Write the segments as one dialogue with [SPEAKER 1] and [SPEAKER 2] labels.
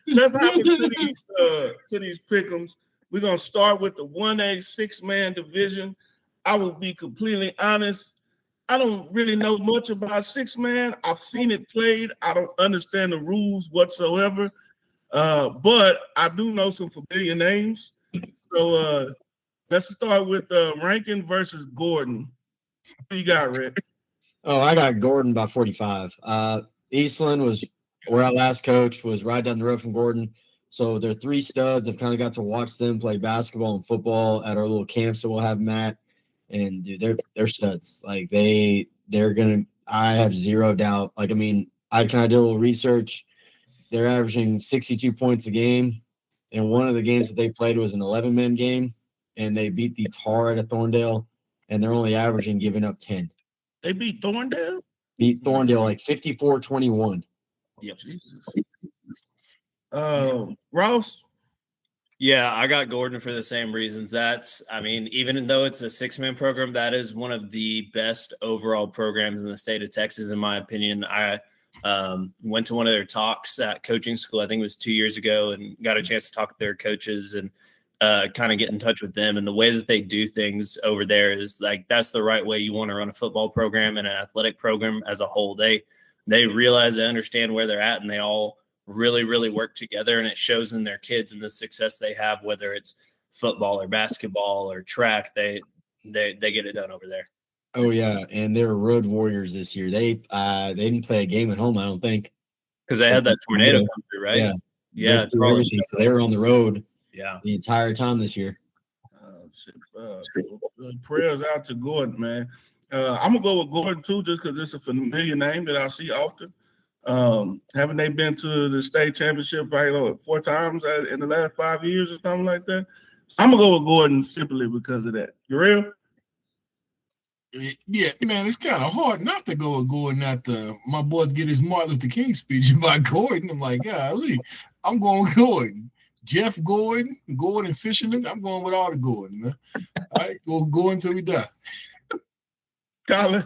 [SPEAKER 1] let's hop to these pick'ems. We're gonna start with the 1A 6-man division. I will be completely honest. I don't really know much about 6-man. I've seen it played. I don't understand the rules whatsoever. But I do know some familiar names. So let's start with Rankin versus Gordon. Who you got, Rick?
[SPEAKER 2] Oh, I got Gordon by 45. Eastland was where I last coached, was right down the road from Gordon. So they're three studs. I've kind of got to watch them play basketball and football at our little camps that we'll have them at. And dude, they're studs. Like they're gonna. I have zero doubt. Like I mean, I kind of did a little research. They're averaging 62 points a game, and one of the games that they played was an 11-man game, and they beat the tar out of Thorndale, and they're only averaging giving up 10.
[SPEAKER 1] They beat Thorndale?
[SPEAKER 2] Beat Thorndale like 54-21.
[SPEAKER 1] Yep. Jesus. Ross?
[SPEAKER 3] Yeah, I got Gordon for the same reasons. Even though it's a 6-man program, that is one of the best overall programs in the state of Texas, in my opinion. I went to one of their talks at coaching school, I think it was 2 years ago, and got a chance to talk to their coaches and kind of get in touch with them. And the way that they do things over there is like, that's the right way you want to run a football program and an athletic program as a whole. They realize, they understand where they're at, and they all really, really work together, and it shows in their kids and the success they have, whether it's football or basketball or track. They get it done over there.
[SPEAKER 2] Oh yeah, and they were road warriors this year. They didn't play a game at home, I don't think,
[SPEAKER 3] because they had that tornado come through, right?
[SPEAKER 2] Yeah. So they were on the road.
[SPEAKER 3] Yeah,
[SPEAKER 2] the entire time this year.
[SPEAKER 1] Prayers out to Gordon, man. I'm gonna go with Gordon too, just because it's a familiar name that I see often. Haven't they been to the state championship probably 4 times in the last 5 years or something like that? I'm gonna go with Gordon simply because of that. You real?
[SPEAKER 4] Yeah, man, it's kind of hard not to go with Gordon after my boys get his Martin Luther King speech about Gordon. I'm like, golly, I'm going with Gordon. Jeff Gordon Fisherman. I'm going with all the Gordon, man. All right, we'll go until we die.
[SPEAKER 1] Colin.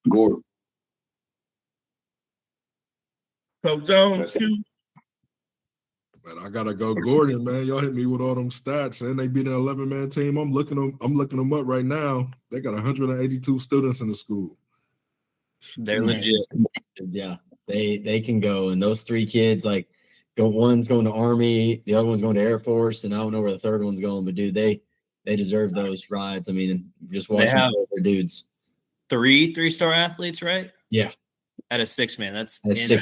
[SPEAKER 5] Gordon.
[SPEAKER 1] Coach Jones,
[SPEAKER 6] Man, I gotta go Gordon, man. Y'all hit me with all them stats, and they beat an 11-man team. I'm looking them up right now. They got 182 students in the school.
[SPEAKER 3] They're legit.
[SPEAKER 2] Yeah, they can go, and those 3 kids, like, one's going to Army, the other one's going to Air Force, and I don't know where the third one's going, but dude, they deserve those rides. I mean, just watching their dudes.
[SPEAKER 3] 3 3-star athletes, right?
[SPEAKER 2] Yeah.
[SPEAKER 3] At a 6-man, that's
[SPEAKER 1] insane.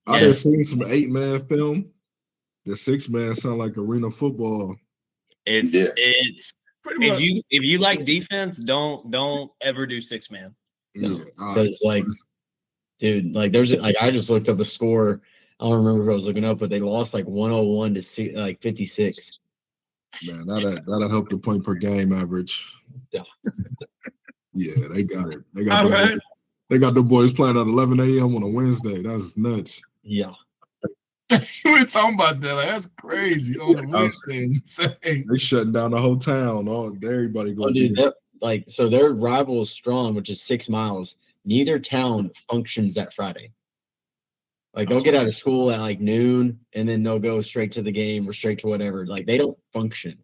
[SPEAKER 6] I just seen some 8-man film. The 6-man sound like arena football.
[SPEAKER 3] It's if you like defense, don't ever do 6-man.
[SPEAKER 2] Yeah, because dude, like there's I just looked up a score. I don't remember who I was looking up, but they lost like 101 to 56.
[SPEAKER 6] Man, that'll help the point per game average.
[SPEAKER 2] Yeah,
[SPEAKER 6] yeah, they got it. They got the boys playing at 11 a.m. on a Wednesday. That's nuts.
[SPEAKER 2] Yeah.
[SPEAKER 4] We were talking about that. Like, that's crazy. On a Wednesday,
[SPEAKER 6] they shutting down the whole town. Everybody going.
[SPEAKER 2] So their rival is Strong, which is 6 miles. Neither town functions that Friday. Like they'll get out of school at like noon, and then they'll go straight to the game or straight to whatever. Like they don't function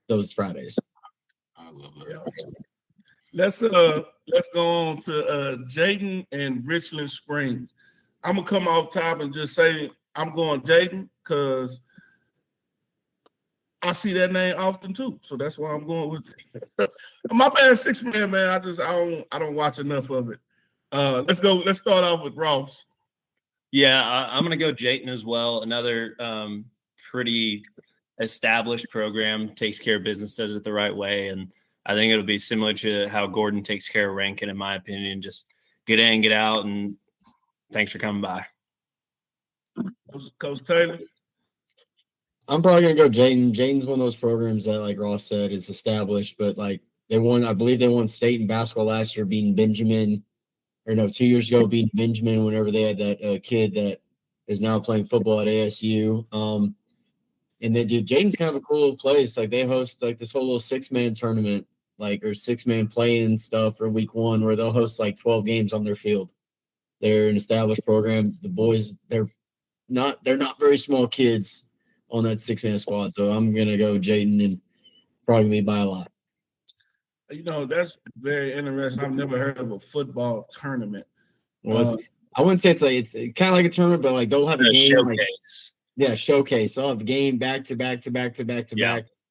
[SPEAKER 2] those Fridays.
[SPEAKER 4] I love that.
[SPEAKER 1] Let's go on to Jayden and Richland Springs. I'm gonna come off top and just say I'm going Jayden because I see that name often too. So that's why I'm going with my bad 6-man, man. I don't watch enough of it. Let's start off with Ross.
[SPEAKER 3] Yeah, I'm gonna go Jayden as well. Another pretty established program, takes care of business, does it the right way, and I think it'll be similar to how Gordon takes care of Rankin, in my opinion. Just get in, get out, and thanks for coming by.
[SPEAKER 1] Coach Taylor?
[SPEAKER 2] I'm probably going to go Jayden. Jayden's one of those programs that, like Ross said, is established, but, like, I believe they won state in basketball last year, beating Benjamin, 2 years ago, beating Benjamin whenever they had that kid that is now playing football at ASU. And then, dude, Jayden's kind of a cool little place. Like, they host, like, this whole little 6-man tournament, like, or 6-man play-in stuff for week 1 where they'll host, like, 12 games on their field. They're an established program. The boys, they're not very small kids on that 6-man squad. So I'm gonna go Jayden and probably by a lot.
[SPEAKER 1] You know, that's very interesting. I've never heard of a football tournament.
[SPEAKER 2] Well, I wouldn't say it's kind of like a tournament, but like they'll have a game.
[SPEAKER 3] Showcase.
[SPEAKER 2] Showcase. They'll have a game back to back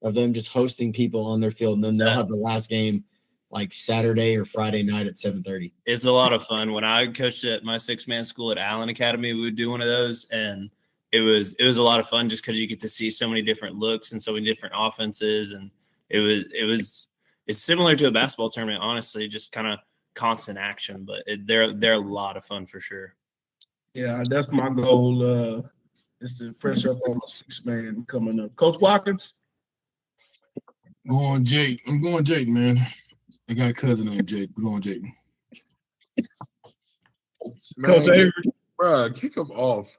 [SPEAKER 2] of them just hosting people on their field, and then they'll have the last game like Saturday or Friday night at 7:30.
[SPEAKER 3] It's a lot of fun. When I coached at my 6-man school at Allen Academy, we would do one of those, and it was a lot of fun just because you get to see so many different looks and so many different offenses, and it's similar to a basketball tournament, honestly, just kind of constant action, but they're a lot of fun for sure.
[SPEAKER 1] Yeah, that's my goal. Is to fresh up on the 6-man coming up. Coach Watkins?
[SPEAKER 4] Going Jake. I'm going Jake, man. I got a cousin named Jake. We're going Jake.
[SPEAKER 1] Coach Avery?
[SPEAKER 6] Bro, kick him off.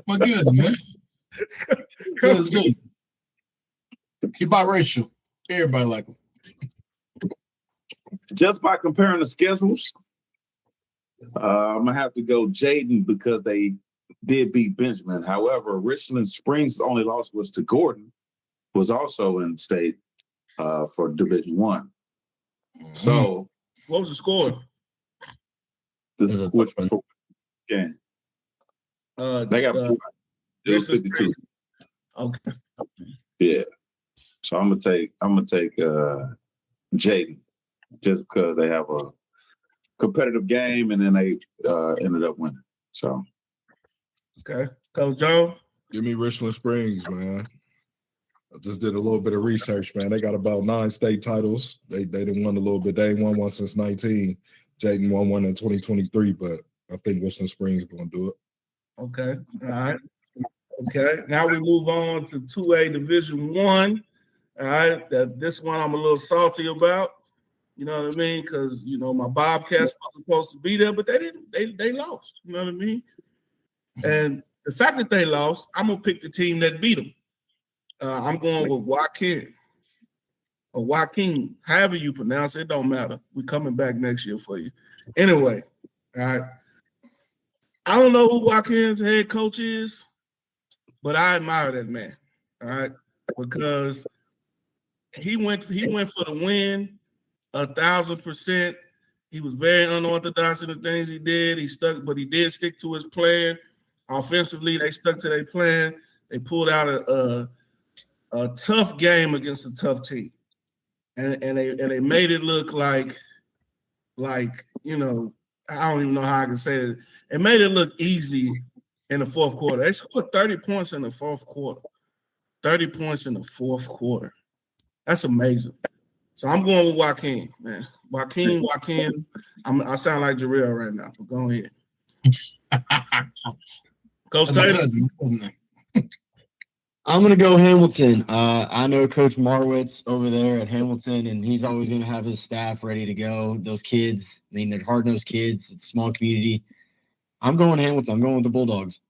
[SPEAKER 4] My cousin, man. Cousin Jake. He biracial. Everybody like him.
[SPEAKER 5] Just by comparing the schedules, I'm going to have to go Jayden because they did beat Benjamin. However, Richland Springs' only loss was to Gordon, who was also in state for Division I. So,
[SPEAKER 1] what was the score?
[SPEAKER 5] Which game? They got it was 52.
[SPEAKER 1] Okay.
[SPEAKER 5] Yeah. So I'm gonna take Jayden just because they have a competitive game and then they ended up winning. So
[SPEAKER 1] okay. Coach Joe?
[SPEAKER 6] Give me Richland Springs, man. I just did a little bit of research, man. They got about 9 state titles. They done won a little bit. They ain't won one since 19. Jayden won one in 2023, but I think Richland Springs is going to do it.
[SPEAKER 1] Okay. All right. Okay. Now we move on to 2A Division I. All right. This one I'm a little salty about. You know what I mean? Because, you know, my Bobcats were supposed to be there, but they didn't. They lost. You know what I mean? And the fact that they lost, I'm going to pick the team that beat them. I'm going with Joaquin. Or Joaquin, however you pronounce it, it don't matter. We're coming back next year for you. Anyway, all right. I don't know who Joaquin's head coach is, but I admire that man. All right, because he went for the win 1,000%. He was very unorthodox in the things he did. He stuck, but he did stick to his plan. Offensively, they stuck to their plan. They pulled out a tough game against a tough team, and they made it look like you know, I don't even know how I can say it. It made it look easy in the fourth quarter. They scored 30 points in the fourth quarter. 30 points in the fourth quarter. That's amazing. So I'm going with Joaquin, man. Joaquin. I sound like Jarrell right now. But go ahead. Coach Taylor.
[SPEAKER 2] I'm going to go Hamilton. I know Coach Marwitz over there at Hamilton, and he's always going to have his staff ready to go. Those kids, I mean, they're hard-nosed kids. It's a small community. I'm going Hamilton. I'm going with the Bulldogs.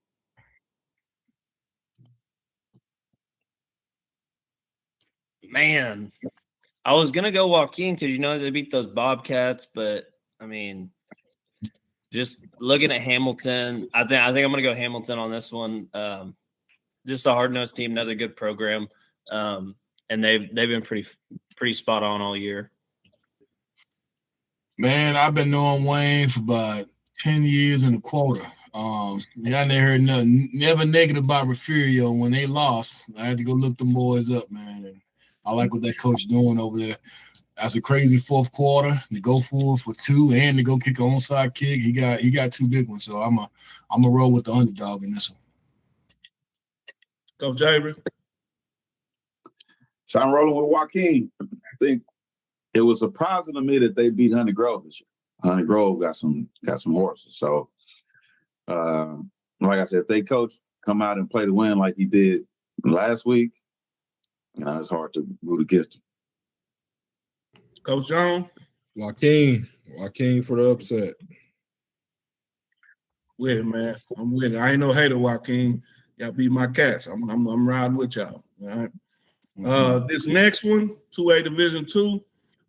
[SPEAKER 3] Man, I was going to go Joaquin because, you know, they beat those Bobcats, but, I mean, just looking at Hamilton, I think I'm going to go Hamilton on this one. Just a hard-nosed team, another good program, and they've been pretty spot on all year.
[SPEAKER 4] Man, I've been knowing Wayne for about 10 years and a quarter. I never heard nothing, never negative about Refugio. When they lost, I had to go look them boys up, man. And I like what that coach doing over there. That's a crazy fourth quarter to go for 2 and to go kick an onside kick. He got 2 big ones, so I'm a roll with the underdog in this one.
[SPEAKER 1] Coach Avery.
[SPEAKER 5] So I'm rolling with Joaquin. I think it was surprising to me that they beat Honey Grove this year. Honey Grove got some horses. So, like I said, if they coach come out and play to win like he did last week, it's hard to root against him.
[SPEAKER 1] Coach Jones.
[SPEAKER 6] Joaquin for the upset.
[SPEAKER 1] With it, man. I'm with it. I ain't no hater, Joaquin. Y'all be my cats. I'm riding with y'all. All right. This next one, 2A Division II,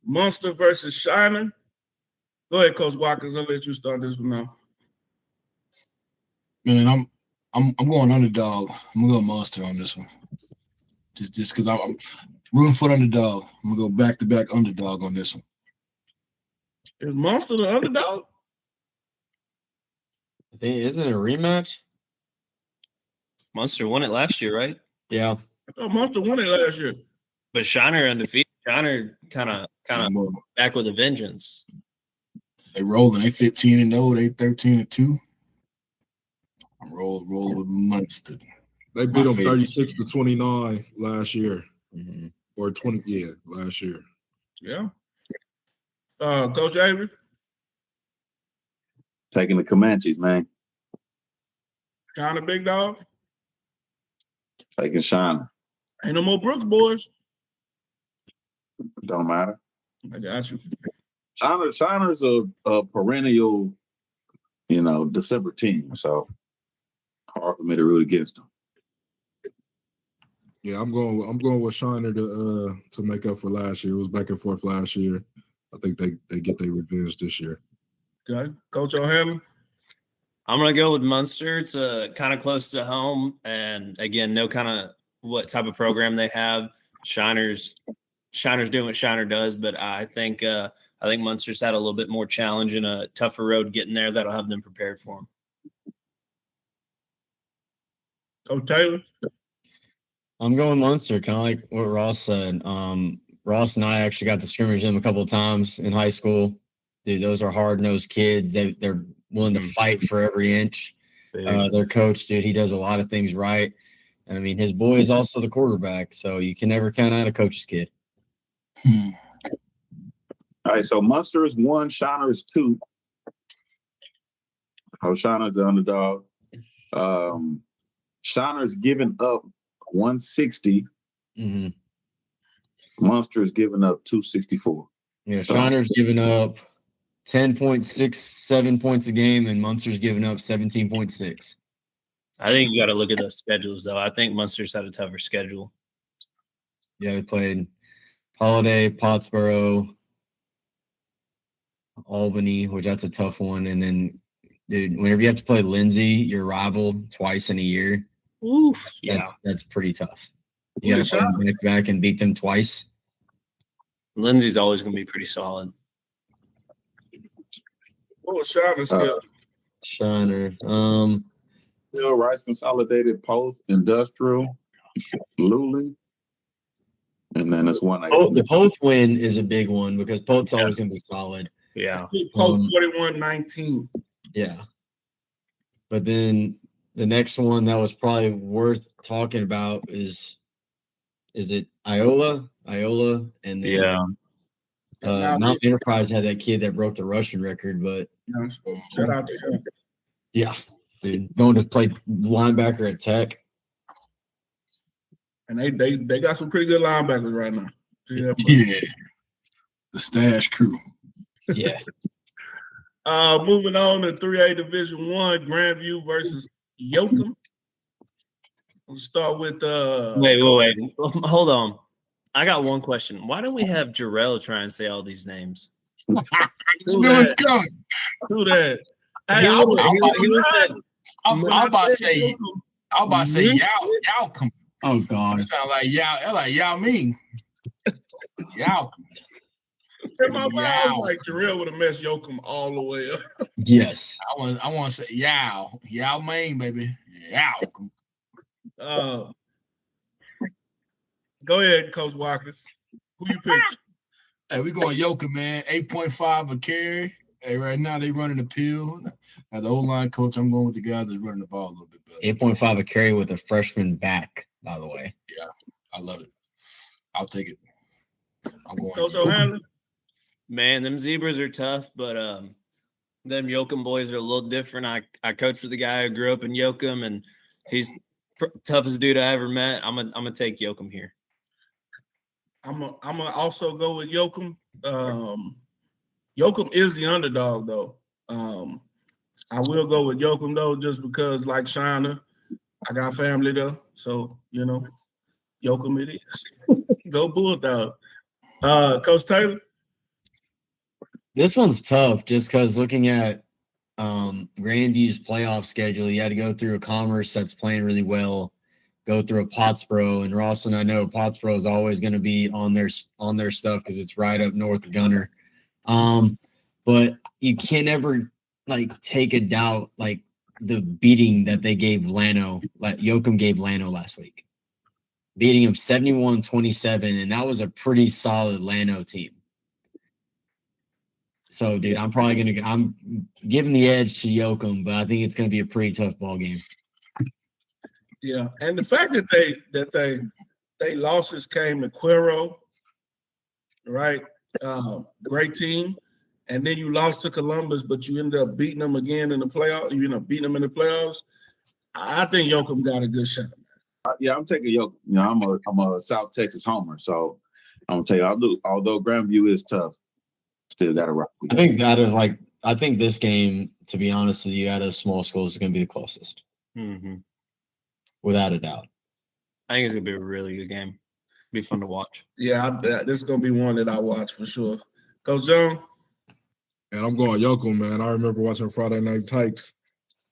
[SPEAKER 1] Munster versus Shiner. Go ahead, Coach Watkins. I'll let you start this one now.
[SPEAKER 4] Man, I'm going underdog. I'm gonna go Monster on this one. Just because I'm rooting for the underdog. I'm gonna go back-to-back underdog on this one.
[SPEAKER 1] Is Monster the underdog?
[SPEAKER 2] I think isn't it a rematch?
[SPEAKER 3] Munster won it last year, right?
[SPEAKER 2] Yeah.
[SPEAKER 1] I thought Monster won it last year.
[SPEAKER 3] But Shiner undefeated. Shiner kind of back with a vengeance.
[SPEAKER 4] They rolling. They 15-0. They 13-2. I'm rolling with Munster.
[SPEAKER 6] They beat them 36-29 last year.
[SPEAKER 2] Mm-hmm.
[SPEAKER 6] Or 20, yeah, last year.
[SPEAKER 1] Yeah. Coach Avery?
[SPEAKER 5] Taking the Comanches, man.
[SPEAKER 1] China big dog?
[SPEAKER 5] Taking Shiner.
[SPEAKER 1] Ain't no more Brooks boys.
[SPEAKER 5] Don't matter.
[SPEAKER 1] I got you.
[SPEAKER 5] Shiner's a perennial, December team. So hard for me to root against them.
[SPEAKER 6] Yeah, I'm going with Shiner to make up for last year. It was back and forth last year. I think they get their revenge this year.
[SPEAKER 1] Okay. Coach O'Hanlon?
[SPEAKER 3] I'm gonna go with Munster. It's kind of close to home, and again, no kind of what type of program they have. Shiner's doing what Shiner does, but I think Munster's had a little bit more challenge and a tougher road getting there that'll have them prepared for them.
[SPEAKER 1] Coach Taylor?
[SPEAKER 2] I'm going Munster, kind of like what Ross said. Ross and I actually got to scrimmage them a couple of times in high school. Dude, those are hard-nosed kids. They're willing to fight for every inch. Their coach, dude, he does a lot of things right. And I mean, his boy is also the quarterback, so you can never count out a coach's kid.
[SPEAKER 5] All right, so Munster is 1, Shiner is 2. Oh, Shiner's the underdog. Shiner's giving up 160.
[SPEAKER 2] Mm-hmm.
[SPEAKER 5] Munster is giving up 264.
[SPEAKER 2] Yeah, Shiner's giving up 10.67 points a game, and Munster's giving up 17.6.
[SPEAKER 3] I think you got to look at those schedules, though. I think Munster's had a tougher schedule.
[SPEAKER 2] Yeah, they played Holiday, Pottsboro, Albany, which that's a tough one. And then, dude, whenever you have to play Lindsay, your rival, twice in a year,
[SPEAKER 3] oof,
[SPEAKER 2] that's pretty tough. You got to play them back and beat them twice.
[SPEAKER 3] Lindsay's always going to be pretty solid.
[SPEAKER 1] What was Shiner's schedule?
[SPEAKER 2] Shiner.
[SPEAKER 5] Still Rice Consolidated, Post, Industrial, Luley, and then it's one.
[SPEAKER 2] The Post win is a big one because Post's always going to be solid.
[SPEAKER 3] Yeah.
[SPEAKER 1] Post 41-19.
[SPEAKER 2] Yeah. But then the next one that was probably worth talking about is it Iola? And then Mount Enterprise had that kid that broke the Russian record, but
[SPEAKER 1] shout out to him.
[SPEAKER 2] Yeah, dude, going to play linebacker at Tech.
[SPEAKER 1] And they got some pretty good linebackers right now.
[SPEAKER 4] Yeah. The Stash crew.
[SPEAKER 2] Yeah.
[SPEAKER 1] Moving on to 3A Division I, Grandview versus Yoakum. We'll start with
[SPEAKER 3] wait. Hold on. I got one question. Why don't we have Jarrell try and say all these names?
[SPEAKER 1] Who that? Hey,
[SPEAKER 4] I'm about to say y'all come.
[SPEAKER 2] Oh God.
[SPEAKER 4] It sound like y'all mean. Y'all.
[SPEAKER 1] In my mind, I was like Jarrell would have messed Yoakum all the way up.
[SPEAKER 2] Yes.
[SPEAKER 4] I want to say y'all mean, baby. Y'all.
[SPEAKER 1] Go ahead, Coach Watkins. Who you pick?
[SPEAKER 4] Hey, we going Yoakum, man. 8.5 a carry. Hey, right now they running the pill. As an O-line coach, I'm going with the guys that's running the ball a little bit better.
[SPEAKER 2] 8.5 a carry with a freshman back, by the way.
[SPEAKER 4] Yeah, I love it. I'll take it. I'm going
[SPEAKER 1] Coach O'Hanlon.
[SPEAKER 3] Man, them zebras are tough, but them Yoakum boys are a little different. I coached with a guy who grew up in Yoakum, and he's toughest dude I ever met. I'm gonna take Yoakum here.
[SPEAKER 1] I'm gonna also go with Yoakum. Yoakum is the underdog, though. I will go with Yoakum though, just because, like Shiner, I got family there, so Yoakum it is. Go Bulldog. Coach Taylor.
[SPEAKER 2] This one's tough just because looking at Grandview's playoff schedule, you had to go through a Commerce that's playing really well, go through a Pottsboro, and Rawson, I know Pottsboro is always going to be on their stuff because it's right up north of Gunner. But you can't ever take a doubt the beating that they gave Llano, like Yoakum gave Llano last week, beating him 71-27, and that was a pretty solid Llano team. So, dude, I'm giving the edge to Yoakum, but I think it's going to be a pretty tough ball game.
[SPEAKER 1] Yeah, and the fact that they losses came to Cuero, right? Great team, and then you lost to Columbus, but you ended up beating them again in the playoffs. You end up beating them in the playoffs. I think Yoakum got a good shot.
[SPEAKER 5] Yeah, I'm taking Yoakum. You know, I'm a South Texas homer, so I'm gonna tell you, although Grandview is tough, still got to rock.
[SPEAKER 2] I think this game, to be honest with you, out of small schools, is going to be the closest, without a doubt.
[SPEAKER 3] I think it's going to be a really good game. Be fun to watch.
[SPEAKER 1] Yeah, I bet this is going to be one that I watch for sure. Coach John?
[SPEAKER 6] And I'm going Yoakum, man. I remember watching Friday Night Tykes.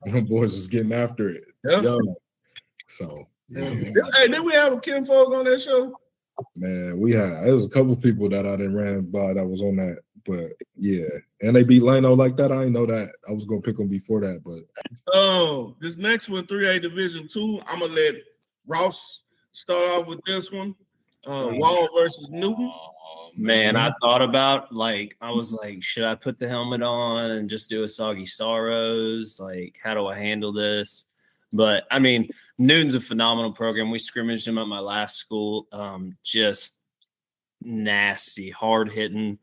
[SPEAKER 6] Them boys was getting after it.
[SPEAKER 1] Yeah.
[SPEAKER 6] So,
[SPEAKER 1] yeah. Hey, did we have a Kim Folk on that show?
[SPEAKER 6] Man, it was a couple people that I didn't ran by that was on that. But, yeah. And they beat Llano like that. I didn't know that. I was going to pick them before that. But
[SPEAKER 1] this next one, 3A Division 2, I'm going to let Ross start off with this one. Wall versus Newton.
[SPEAKER 3] Man, I thought about I was like, should I put the helmet on and just do a Soggy Sorrows? Like, how do I handle this? But I mean, Newton's a phenomenal program. We scrimmaged him at my last school. Just nasty, hard hitting.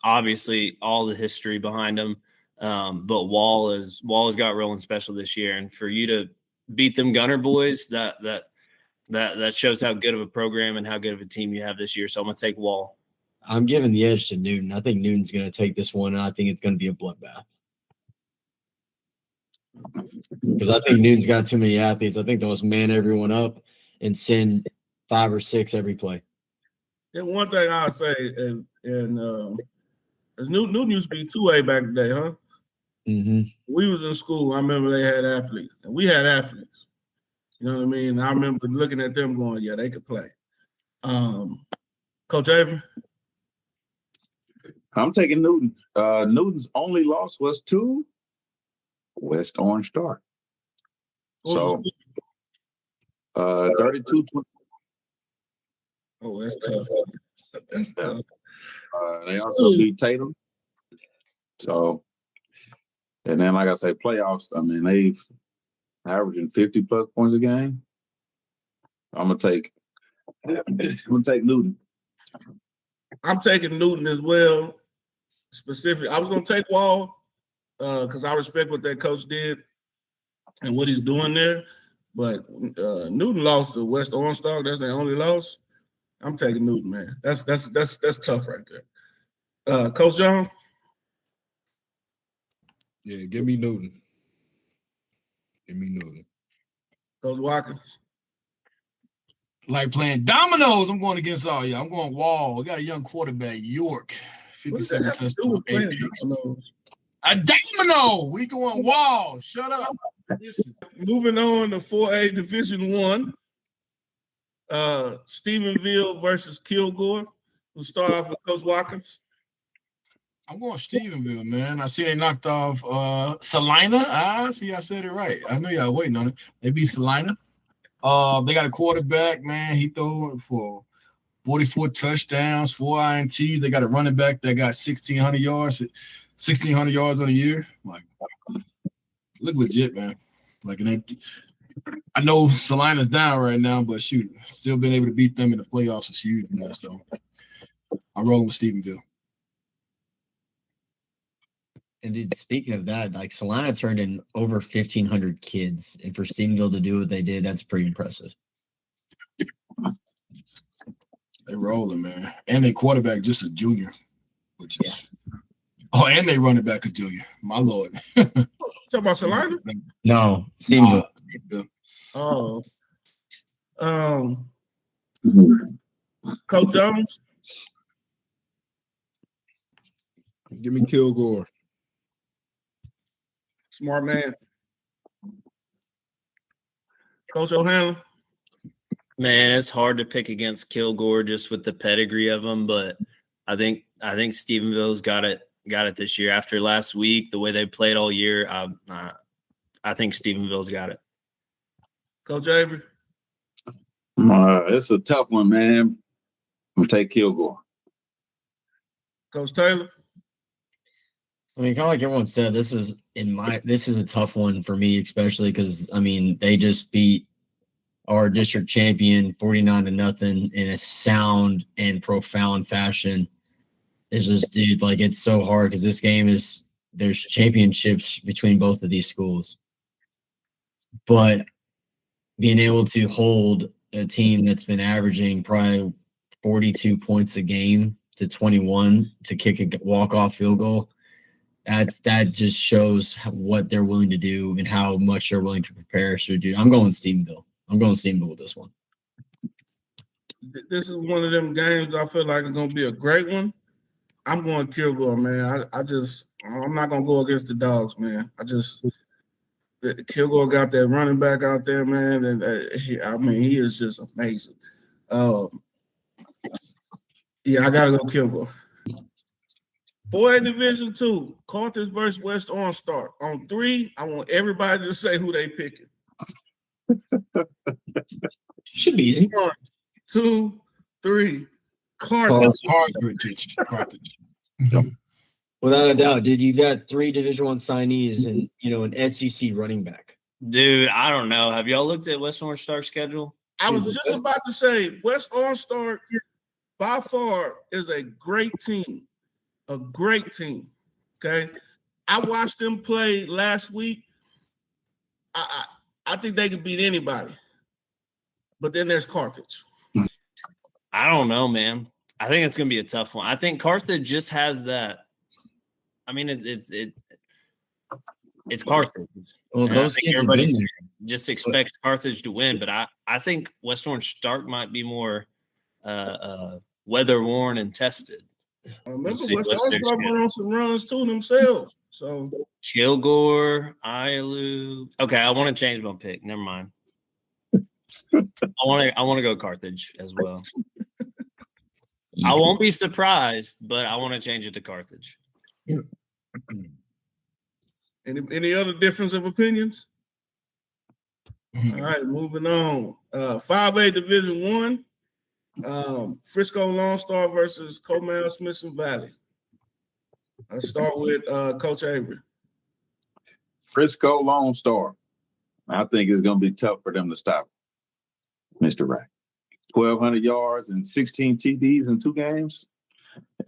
[SPEAKER 3] Obviously, all the history behind him. But Wall has got rolling special this year, and for you to beat them Gunner boys, that shows how good of a program and how good of a team you have this year. So I'm going to take Wall.
[SPEAKER 2] I'm giving the edge to Newton. I think Newton's going to take this one, and I think it's going to be a bloodbath. Because I think Newton's got too many athletes. I think they'll just man everyone up and send 5 or 6 every play.
[SPEAKER 1] And one thing I'll say, and Newton used to be 2A back in the day, huh?
[SPEAKER 2] Mm-hmm.
[SPEAKER 1] We was in school. I remember they had athletes, and we had athletes. You know what I mean? I remember looking at them going, yeah, they could play. Coach Avery?
[SPEAKER 5] I'm taking Newton. Newton's only loss was to West Orange Star. So 32-20.
[SPEAKER 1] Oh, that's tough. That's tough.
[SPEAKER 5] They also beat Tatum. So, and then like I say, playoffs, I mean, they've averaging 50 plus points a game. I'm gonna take Newton.
[SPEAKER 1] I'm taking Newton as well. I was gonna take Wall because I respect what that coach did and what he's doing there. But Newton lost to West Orange Star. That's their only loss. I'm taking Newton, man. That's tough right there. Coach John?
[SPEAKER 6] Yeah, give me Newton. Give me Newton.
[SPEAKER 1] Coach Watkins?
[SPEAKER 4] Like playing dominoes, I'm going against all y'all. I'm going Wall. We got a young quarterback, York, 57 touchdowns, 8 picks. A domino. We going Wall. Shut up. Listen.
[SPEAKER 1] Moving on to 4A Division 1. Stephenville versus Kilgore. We'll start off with Coach Watkins.
[SPEAKER 4] I'm going Stephenville, man. I see they knocked off Salina. I said it right. I know y'all waiting on it. They beat Salina. They got a quarterback, man. He threw for 44 touchdowns, 4 INTs. They got a running back that got 1,600 yards on a year. Like, look legit, man. Like, I know Salina's down right now, but shoot, still being able to beat them in the playoffs is huge, man. So I'm rolling with Stephenville.
[SPEAKER 2] And dude, speaking of that, like Salina turned in over 1,500 kids, and for Stephenville to do what they did, that's pretty impressive.
[SPEAKER 4] They rolling, man, and they quarterback just a junior, which is and they running back a junior. My lord.
[SPEAKER 1] Talking about Salina?
[SPEAKER 2] No, Stephenville.
[SPEAKER 1] Oh, Coach Jones.
[SPEAKER 6] Give me Kilgore.
[SPEAKER 1] Smart man. Coach O'Hanlon.
[SPEAKER 3] Man, it's hard to pick against Kilgore just with the pedigree of them, but I think Stephenville's got it this year. After last week, the way they played all year, I think Stephenville's got it.
[SPEAKER 1] Coach Avery.
[SPEAKER 5] It's a tough one, man. I'm gonna take Kilgore.
[SPEAKER 1] Coach Taylor.
[SPEAKER 2] I mean, kind of like everyone said, this is a tough one for me, especially because I mean they just beat our district champion 49-0 in a sound and profound fashion. It's just, dude, like it's so hard because this game there's championships between both of these schools, but being able to hold a team that's been averaging probably 42 points a game to 21 to kick a walk-off field goal. That just shows what they're willing to do and how much they're willing to prepare. So, dude, I'm going Stephenville. I'm going Stephenville with this one.
[SPEAKER 1] This is one of them games I feel like it's going to be a great one. I'm going Kilgore, man. I'm not going to go against the Dogs, man. Kilgore got that running back out there, man, and he is just amazing. Yeah, I got to go Kilgore. 4A Division 2, Carthage versus West OnStar. On 3, I want everybody to say who they picking.
[SPEAKER 2] Should be easy.
[SPEAKER 1] 1, 2, 3. Carthage.
[SPEAKER 2] Without a doubt, dude, you got 3 Division I signees and an SEC running back.
[SPEAKER 3] Dude, I don't know. Have y'all looked at West OnStar's schedule?
[SPEAKER 1] I was just about to say West OnStar by far is a great team. A great team. Okay. I watched them play last week. I think they can beat anybody. But then there's Carthage.
[SPEAKER 3] I don't know, man. I think it's gonna be a tough one. I think Carthage just has that. I mean, it's Carthage.
[SPEAKER 2] Well, those kids
[SPEAKER 3] everybody just expects Carthage to win, but I think West Orange Stark might be more weather worn and tested.
[SPEAKER 1] Remember, West OnStar went on some runs too themselves. So
[SPEAKER 3] Kilgore, Iolu. Okay, I want to change my pick. Never mind. I want to go Carthage as well. I won't be surprised, but I want to change it to Carthage.
[SPEAKER 1] Any other difference of opinions? All right, moving on. 5A Division 1, Frisco Lone Star versus Comal Smithson Valley. I'll start with Coach Avery.
[SPEAKER 5] Frisco Lone Star. I think it's going to be tough for them to stop Mr. Rack. 1,200 yards and 16 TDs in 2 games.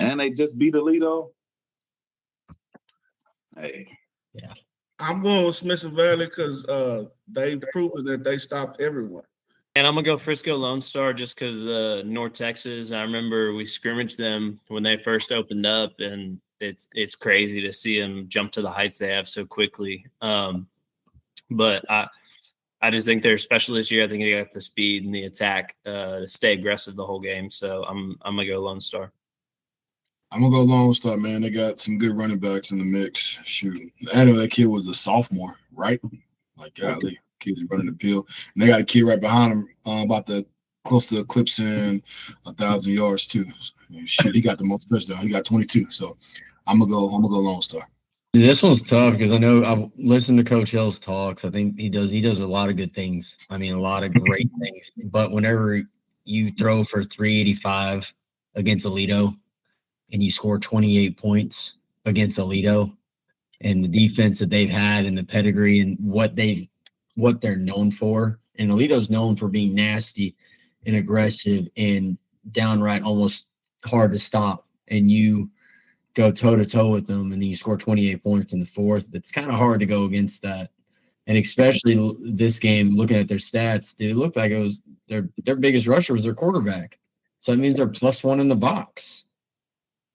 [SPEAKER 5] And they just beat Alito. Hey.
[SPEAKER 2] Yeah.
[SPEAKER 1] I'm going with Smithson Valley because they've proven that they stopped everyone.
[SPEAKER 3] And I'm going to go Frisco Lone Star just because North Texas, I remember we scrimmaged them when they first opened up, and it's crazy to see them jump to the heights they have so quickly. But I just think they're special this year. I think they got the speed and the attack to stay aggressive the whole game. So I'm going to go Lone Star.
[SPEAKER 4] I'm going to go Lone Star, man. They got some good running backs in the mix. Shoot. I know that kid was a sophomore, right? Like, golly, kid's running the pill. And they got a kid right behind him about close to eclipsing 1,000 yards, too. Shoot, he got the most touchdowns. He got 22. So I'm going to go Lone Star.
[SPEAKER 2] This one's tough because I know I've listened to Coach Hill's talks. I think he does a lot of good things. I mean, a lot of great things. But whenever you throw for 385 against Alito and you score 28 points against Alito, and the defense that they've had and the pedigree and what they're known for, and Alito's known for being nasty and aggressive and downright almost hard to stop, and you go toe-to-toe with them, and then you score 28 points in the fourth. It's kind of hard to go against that. And especially this game, looking at their stats, dude, it looked like it was their biggest rusher was their quarterback. So that means they're +1 in the box.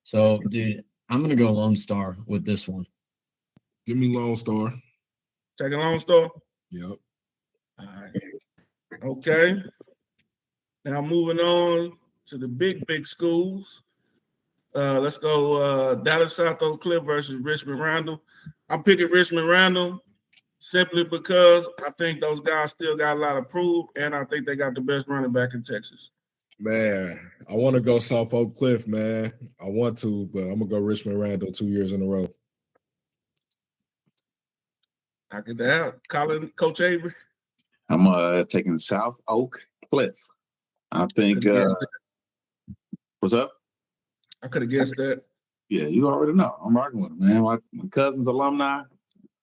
[SPEAKER 2] So, dude, I'm going to go Lone Star with this one.
[SPEAKER 6] Give me Lone Star.
[SPEAKER 1] Taking Lone Star?
[SPEAKER 6] Yep.
[SPEAKER 1] All right. Okay. Now moving on to the big schools. Let's go Dallas South Oak Cliff versus Richmond Randall. I'm picking Richmond Randall simply because I think those guys still got a lot to prove, and I think they got the best running back in Texas.
[SPEAKER 6] Man, I want to go South Oak Cliff, man. I want to, but I'm gonna go Richmond Randall 2 years in a row.
[SPEAKER 1] Knock it out. Colin, Coach Avery.
[SPEAKER 5] I'm taking South Oak Cliff. I think what's up?
[SPEAKER 1] I could have guessed that.
[SPEAKER 5] Yeah, you already know. I'm rocking with him, man. My cousin's alumni.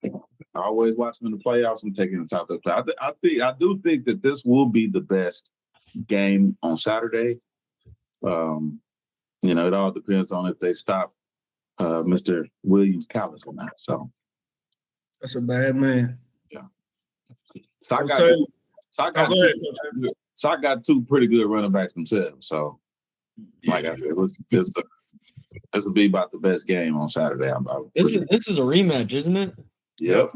[SPEAKER 5] I always watch them in the playoffs. I'm taking South Oak Cliff. I do think that this will be the best game on Saturday. It all depends on if they stop Mr. Williams Callis or not. So
[SPEAKER 1] that's a bad man.
[SPEAKER 5] Yeah. Sock got two pretty good running backs themselves. So like I said, this will be about the best game on Saturday.
[SPEAKER 2] This is a rematch, isn't it?
[SPEAKER 5] Yep.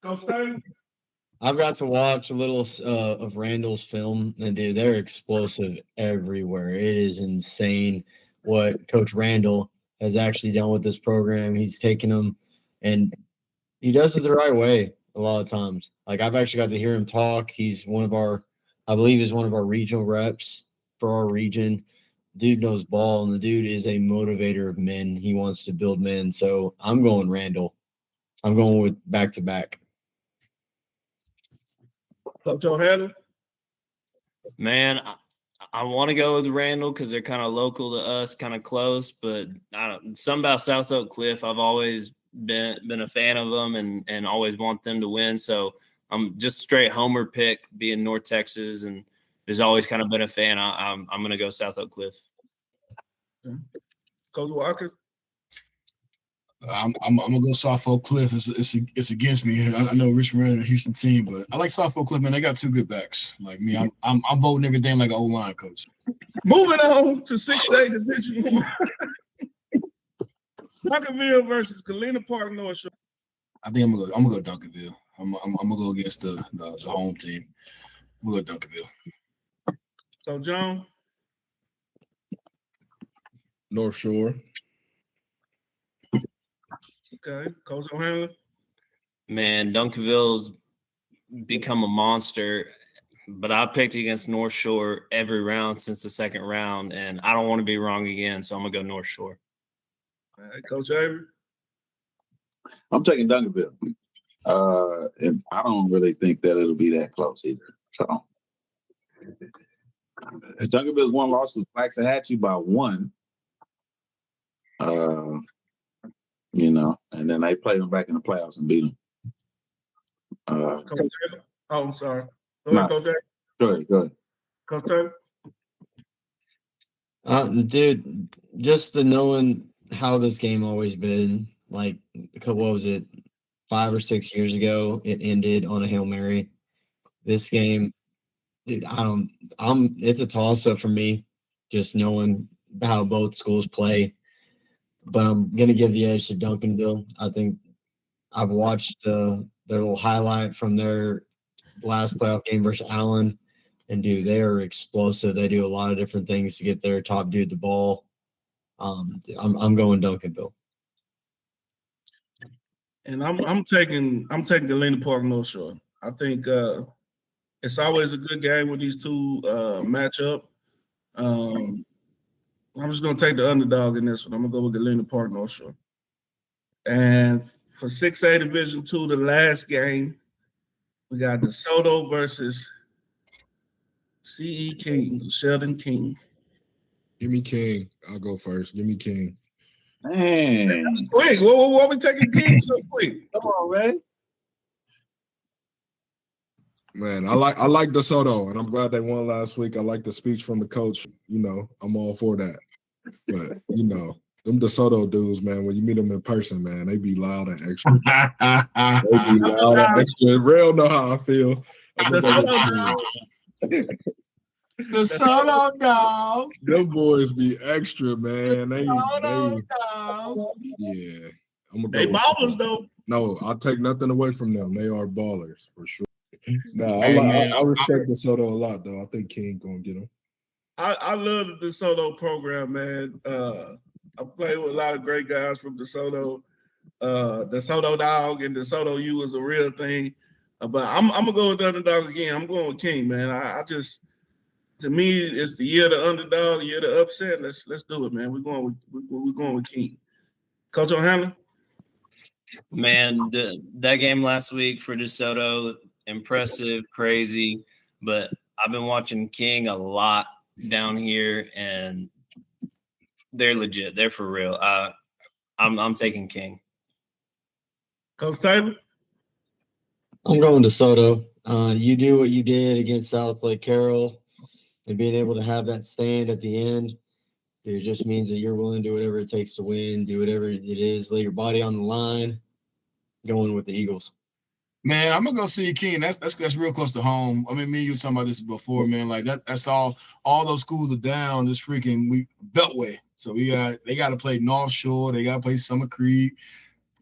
[SPEAKER 1] Go State.
[SPEAKER 2] I've got to watch a little of Randall's film, and dude, they're explosive everywhere. It is insane what Coach Randall has actually done with this program. He's taken them, and he does it the right way a lot of times. Like, I've actually got to hear him talk. He's one of our regional reps for our region. Dude knows ball, and the dude is a motivator of men. He wants to build men. So I'm going Randall. I'm going with back-to-back.
[SPEAKER 1] Up Joe Hadley.
[SPEAKER 3] Man, I want to go with Randall because they're kind of local to us, kind of close. But something about South Oak Cliff, I've always been a fan of them and always want them to win. So I'm just straight homer pick, being North Texas, and there's always kind of been a fan. I'm going to go South Oak Cliff.
[SPEAKER 1] Coach Walker.
[SPEAKER 4] I'm gonna go South Oak Cliff. It's against me. I know Richmond Randall, a Houston team, but I like South Oak Cliff, man. They got two good backs. Like me, I'm voting everything like an O-line coach.
[SPEAKER 1] Moving on to 6A Division 1. Duncanville versus Galena Park North Shore.
[SPEAKER 4] I think I'm gonna go Duncanville. I'm gonna go against the home team. I'm gonna go Duncanville.
[SPEAKER 1] So John.
[SPEAKER 6] North Shore.
[SPEAKER 1] Okay, Coach O'Hanlon.
[SPEAKER 3] Man, Duncanville's become a monster, but I picked against North Shore every round since the second round, and I don't want to be wrong again, so I'm going to go North Shore.
[SPEAKER 1] All right, Coach Avery.
[SPEAKER 5] I'm taking Duncanville. And I don't really think that it'll be that close either. So Duncanville's one loss was Waxahachie by 1. And then they played them back in the playoffs and beat them.
[SPEAKER 1] I'm sorry. Go ahead, Coach Avery.
[SPEAKER 5] Go ahead.
[SPEAKER 1] Coach Avery.
[SPEAKER 2] Dude, just the knowing how this game always been, like, what was it, 5 or 6 years ago, it ended on a Hail Mary. This game, dude, it's a toss-up for me, just knowing how both schools play. But I'm going to give the edge to Duncanville. I think I've watched their little highlight from their last playoff game versus Allen, and, dude, they are explosive. They do a lot of different things to get their top dude the ball. I'm going Duncanville.
[SPEAKER 1] And I'm taking Galena Park North Shore. I think it's always a good game when these two match up. I'm just going to take the underdog in this one. I'm going to go with Galena Park North Shore. And for 6A Division 2, the last game, we got DeSoto versus C.E. King, Sheldon King.
[SPEAKER 6] Give me King. I'll go first. Give me King.
[SPEAKER 5] Man.
[SPEAKER 1] That's quick. What are we taking King so quick?
[SPEAKER 5] Come on, man.
[SPEAKER 6] Man, I like DeSoto, and I'm glad they won last week. I like the speech from the coach. I'm all for that. But, them DeSoto dudes, man, when you meet them in person, man, they be loud and extra. They be loud and extra. Real know how I feel.
[SPEAKER 4] DeSoto dog.
[SPEAKER 6] Them boys be extra, man.
[SPEAKER 4] DeSoto dog.
[SPEAKER 6] Yeah.
[SPEAKER 1] They ballers, though.
[SPEAKER 6] No, I'll take nothing away from them. They are ballers, for sure. No,
[SPEAKER 4] Hey, man,
[SPEAKER 6] I respect DeSoto a lot, though. I think King gonna get him.
[SPEAKER 1] I love the DeSoto program, man. I played with a lot of great guys from DeSoto. DeSoto Dog and DeSoto U is a real thing. But I'm gonna go with the underdogs again. I'm going with King, man. I just, to me, it's the year of the underdog, the year of the upset. Let's do it, man. We're going with King. Coach O'Hanlon?
[SPEAKER 3] Man, that game last week for DeSoto, impressive, crazy. But I've been watching King a lot down here, and they're legit. They're for real. I'm taking King.
[SPEAKER 1] Coach Taylor?
[SPEAKER 2] I'm going DeSoto. You do what you did against South Lake Carroll, and being able to have that stand at the end, it just means that you're willing to do whatever it takes to win, do whatever it is, lay your body on the line, going with the Eagles.
[SPEAKER 4] Man, I'm gonna go see King. That's real close to home. I mean, me and you were talking about this before, man. Like that's all those schools are down this freaking Beltway. So they got to play North Shore, they got to play Summer Creek,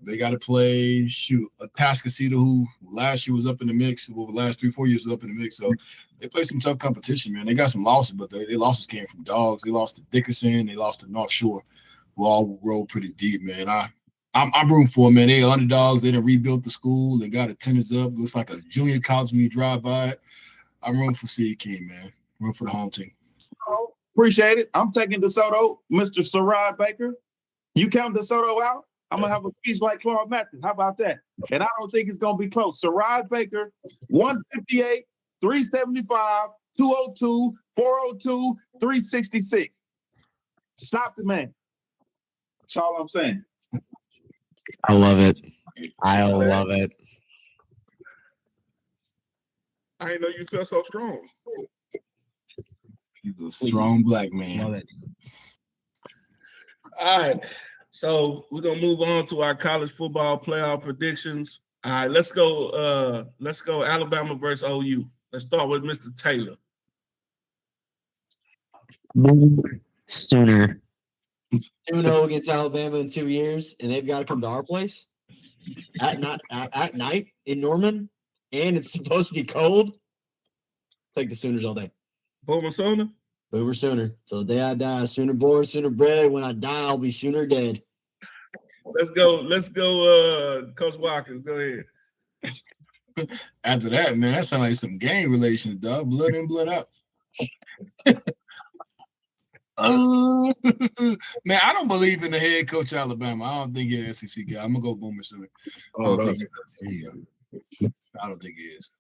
[SPEAKER 4] they got to play Atascocita, who last year was up in the mix. Well, the last 3-4 years was up in the mix. So they play some tough competition, man. They got some losses, but their losses came from dogs. They lost to Dickerson, they lost to North Shore, who all rolled pretty deep, man. I'm rooting for them, man. They underdogs. They done rebuilt the school. They got attendance up. Looks like a junior college when you drive by it. I'm rooting for City King, man. Rooting for the home team.
[SPEAKER 5] Appreciate it. I'm taking DeSoto, Mr. Sarad Baker. You count DeSoto out, I'm going to have a speech like Claude Matthews. How about that? And I don't think it's going to be close. Sarad Baker, 158, 375, 202, 402, 366. Stop the man. That's all I'm saying.
[SPEAKER 2] I love it. I love it.
[SPEAKER 1] I didn't know you felt so strong.
[SPEAKER 4] He's a strong black man.
[SPEAKER 2] Love it.
[SPEAKER 1] All right. So we're gonna move on to our college football playoff predictions. All right, let's go. Alabama versus OU. Let's start with Mr. Taylor.
[SPEAKER 2] Sooner. 2-0 against Alabama in 2 years, and they've got to come to our place at night in Norman, and it's supposed to be cold. Take the Sooners all day.
[SPEAKER 1] Boomer Sooner.
[SPEAKER 2] Boomer Sooner. Till the day I die. Sooner born, sooner bred. When I die, I'll be sooner dead.
[SPEAKER 1] Let's go. Coach Watkins, go ahead.
[SPEAKER 4] After that, man, that sounds like some gang relations, dog. Blood in, blood out. Man, I don't believe in the head coach of Alabama. I don't think he's an SEC guy. I'm gonna go Boomer Sooner. I don't think he is.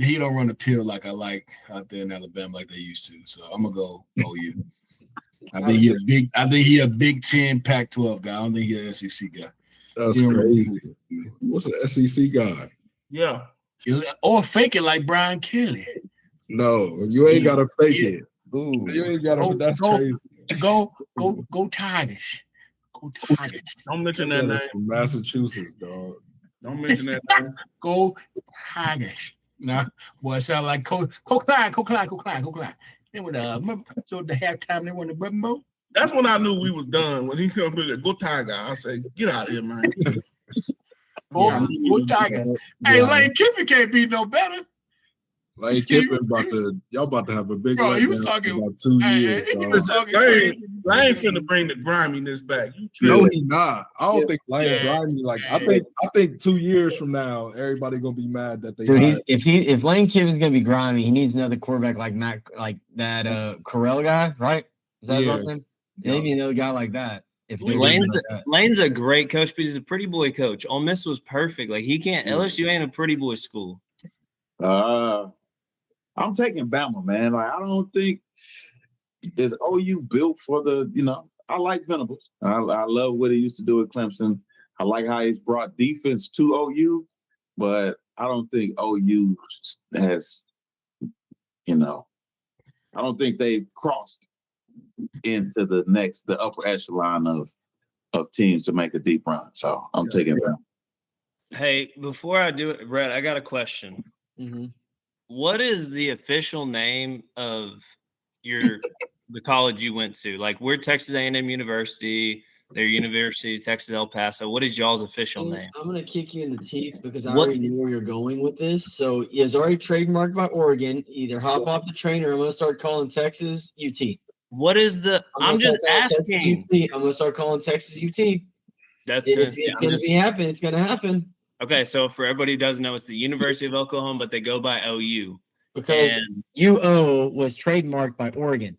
[SPEAKER 4] He don't run the pill like I like out there in Alabama like they used to. So I'm gonna go OU. I think he a Big 10 Pac-12 guy. I don't think he's an SEC guy.
[SPEAKER 6] That's crazy. What's an SEC guy?
[SPEAKER 1] Yeah.
[SPEAKER 4] Or fake it like Brian Kelly.
[SPEAKER 6] No, you ain't gotta fake it.
[SPEAKER 2] Ooh.
[SPEAKER 6] You ain't gotta. That's crazy.
[SPEAKER 4] Go Tigers. Go Tigers.
[SPEAKER 1] Don't mention that name.
[SPEAKER 6] From Massachusetts, dog.
[SPEAKER 1] Don't mention that name.
[SPEAKER 4] Go Tigers. Nah, boy, it sound like Klein. They would so the halftime they won the Button Bowl.
[SPEAKER 1] That's when I knew we was done. When he come to the go Tiger, I said, "Get out of here, man."
[SPEAKER 4] Go Tiger. Hey, Lane Kiffin can't be no better.
[SPEAKER 6] Lane Kiffin y'all about to have a big
[SPEAKER 4] bro, he was talking
[SPEAKER 6] about 2 years.
[SPEAKER 1] Lane finna bring the griminess back.
[SPEAKER 6] No, he not. I don't think Lane grimy. Like I think 2 years from now, everybody gonna be mad that they.
[SPEAKER 2] Dude, if Lane Kiffin's gonna be grimy, he needs another quarterback like Matt, like that Corell guy, right? Is that his last name? Maybe another guy like that. If
[SPEAKER 3] Lane's a great coach, but he's a pretty boy coach. Ole Miss was perfect. Like he can't. LSU ain't a pretty boy school.
[SPEAKER 5] I'm taking Bama, man. Like I don't think is OU built for the. I like Venables. I love what he used to do at Clemson. I like how he's brought defense to OU, but I don't think OU has. I don't think they've crossed into the upper echelon of teams to make a deep run. So I'm taking Bama.
[SPEAKER 3] Hey, before I do it, Brett, I got a question.
[SPEAKER 2] Mm-hmm.
[SPEAKER 3] What is the official name of the college you went to? Like we're Texas A&M University. They're University of Texas El Paso. What is y'all's official name?
[SPEAKER 2] I'm going to kick you in the teeth because I
[SPEAKER 3] What?
[SPEAKER 2] already knew where you're going with this. So it's already trademarked by Oregon. Either hop off the train or I'm going to start calling Texas UT.
[SPEAKER 3] What is the? I'm just asking.
[SPEAKER 2] I'm going to start calling Texas UT.
[SPEAKER 3] That's
[SPEAKER 2] It's going to be happening. It's going to happen.
[SPEAKER 3] Okay, so for everybody who doesn't know, it's the University of Oklahoma, but they go by OU.
[SPEAKER 2] Because UO was trademarked by Oregon.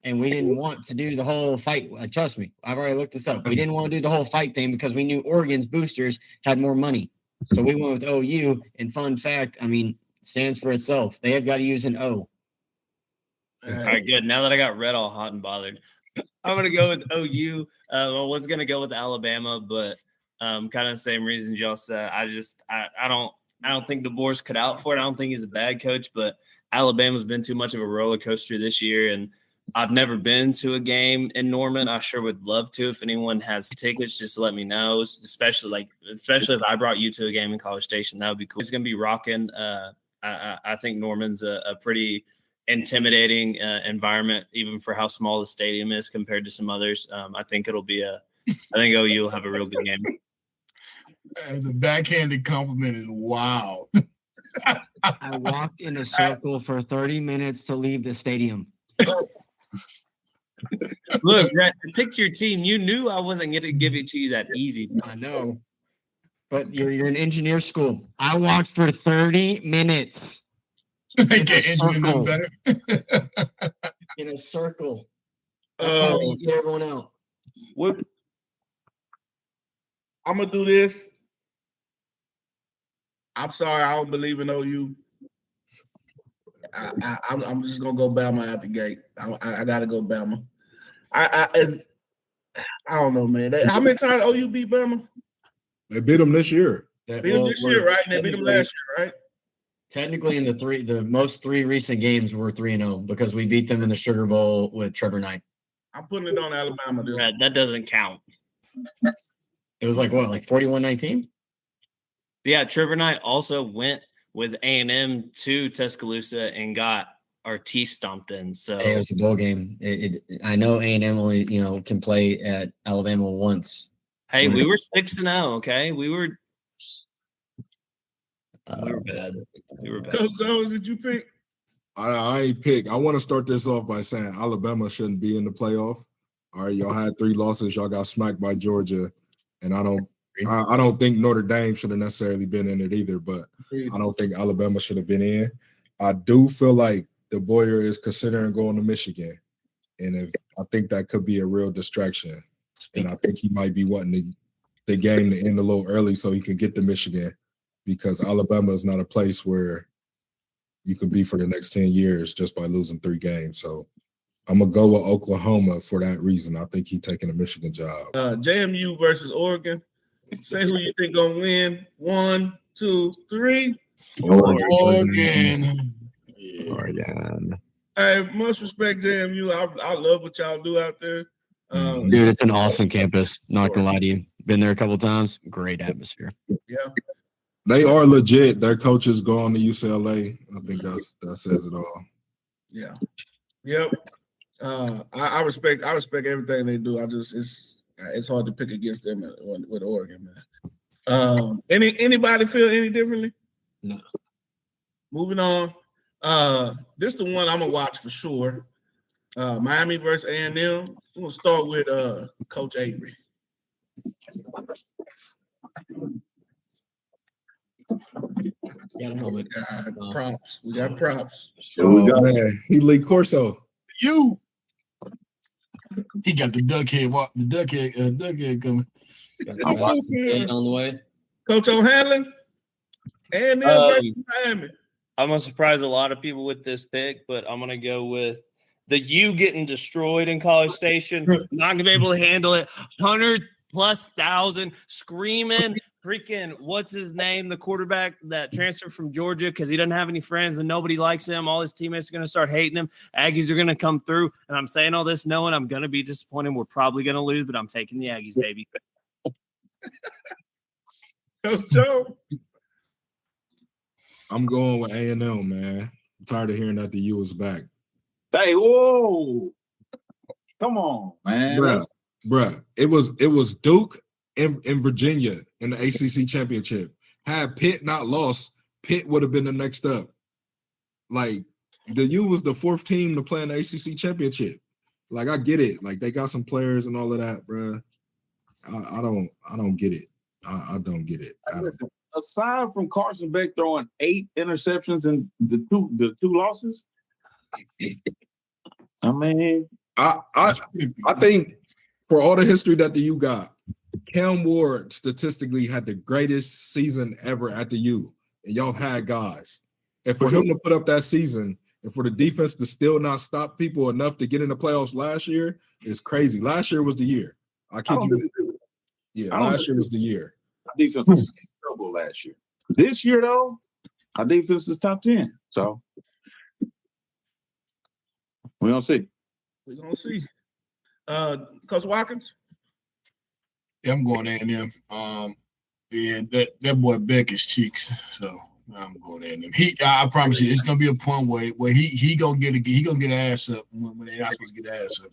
[SPEAKER 2] And we didn't want to do the whole fight. Trust me, I've already looked this up. We didn't want to do the whole fight thing because we knew Oregon's boosters had more money. So we went with OU. And fun fact, I mean, stands for itself. They have got to use an O.
[SPEAKER 3] All right, good. Now that I got red all hot and bothered, I'm going to go with OU. I was going to go with Alabama, but kind of the same reasons y'all said. I don't think DeBoer's cut out for it. I don't think he's a bad coach, but Alabama's been too much of a roller coaster this year, and I've never been to a game in Norman. I sure would love to. If anyone has tickets, just let me know. Especially if I brought you to a game in College Station, that would be cool. It's gonna be rocking. I think Norman's a pretty intimidating environment, even for how small the stadium is compared to some others. I think it'll be I think OU will have a real good game.
[SPEAKER 4] The backhanded compliment is wow.
[SPEAKER 2] I walked in a circle for 30 minutes to leave the stadium.
[SPEAKER 3] Look, Brett, I picked your team. You knew I wasn't going to give it to you that easy.
[SPEAKER 2] I know. But you're in engineer school. I walked for 30 minutes.
[SPEAKER 4] They can't engineer nothing better.
[SPEAKER 2] In a circle. That's how you get everyone out.
[SPEAKER 1] I'm going to do this. I'm sorry, I don't believe in OU. I'm just gonna go Bama out the gate. I gotta go Bama. I don't know, man. How many times OU beat Bama?
[SPEAKER 6] They beat them this year.
[SPEAKER 1] Beat them this year, right? And they beat them last year, right?
[SPEAKER 2] Technically, in the most three recent games were 3-0 because we beat them in the Sugar Bowl with Trevor Knight.
[SPEAKER 1] I'm putting it on Alabama.
[SPEAKER 3] That doesn't count.
[SPEAKER 2] It was like 41-19?
[SPEAKER 3] Yeah, Trevor Knight also went with A&M to Tuscaloosa and got our teeth stomped in. So
[SPEAKER 2] it was a bowl game. I know A&M only can play at Alabama once.
[SPEAKER 3] Hey, we were 6-0. Okay, we were bad. We were bad.
[SPEAKER 1] Coach Jones, did you pick?
[SPEAKER 6] I ain't pick. I want to start this off by saying Alabama shouldn't be in the playoff. All right, y'all had 3 losses. Y'all got smacked by Georgia, and I don't think Notre Dame should have necessarily been in it either, but I don't think Alabama should have been in. I do feel like DeBoer is considering going to Michigan, and I think that could be a real distraction. And I think he might be wanting the game to end a little early so he can get to Michigan, because Alabama is not a place where you can be for the next 10 years just by losing 3 games. So I'm going to go with Oklahoma for that reason. I think he's taking a Michigan job.
[SPEAKER 1] JMU versus Oregon. Say who you think gonna win. 1, 2, 3.
[SPEAKER 4] Oregon.
[SPEAKER 1] Hey, much respect, JMU. I love what y'all do out there.
[SPEAKER 2] Dude, it's an awesome campus. Not gonna lie to you. Been there a couple times. Great atmosphere.
[SPEAKER 1] Yeah.
[SPEAKER 6] They are legit. Their coaches go on to UCLA. I think that says it all.
[SPEAKER 1] Yeah. Yep. I respect everything they do. It's hard to pick against them with Oregon, man. Anybody feel any differently?
[SPEAKER 2] No.
[SPEAKER 1] Moving on. This is the one I'm gonna watch for sure. Miami versus A&M. I'm gonna start with Coach Avery.
[SPEAKER 2] Got a helmet.
[SPEAKER 1] Props. We got props.
[SPEAKER 6] Man, he leaked Corso.
[SPEAKER 4] He got the duck head coming.
[SPEAKER 2] On the way.
[SPEAKER 1] Coach O'Hanlon, A&M versus Miami.
[SPEAKER 3] I'm gonna surprise a lot of people with this pick, but I'm gonna go with the U getting destroyed in College Station. Not gonna be able to handle it. 100,000+ screaming. Freaking, what's his name? The quarterback that transferred from Georgia because he doesn't have any friends and nobody likes him. All his teammates are going to start hating him. Aggies are going to come through. And I'm saying all this knowing I'm going to be disappointed. We're probably going to lose, but I'm taking the Aggies, baby.
[SPEAKER 1] Coach Joe.
[SPEAKER 6] I'm going with A&M, man. I'm tired of hearing that the U is back.
[SPEAKER 5] Hey, whoa. Come on, man.
[SPEAKER 6] Bruh, it was Duke and Virginia in the ACC championship. Had Pitt not lost, Pitt would have been the next up. Like the U was the 4th team to play in the ACC championship. Like I get it. Like they got some players and all of that, bruh. I don't get it. I don't get it.
[SPEAKER 5] Aside from Carson Beck throwing 8 interceptions and the two losses, I mean,
[SPEAKER 6] I think for all the history that the U got, Cam Ward statistically had the greatest season ever at the U, and y'all had guys. And for him to put up that season, and for the defense to still not stop people enough to get in the playoffs last year is crazy. Last year was the year. I kid you. Yeah, last year was the year.
[SPEAKER 5] Our defense was terrible last year. This year, though, our defense is top 10. So we're gonna see.
[SPEAKER 1] We're gonna see. Coach Watkins.
[SPEAKER 4] Yeah, I'm going A&M. Yeah, that boy Beck is cheeks, so I'm going A&M. I promise you, it's gonna be a point where he gonna get an ass up when they're not supposed to get ass up.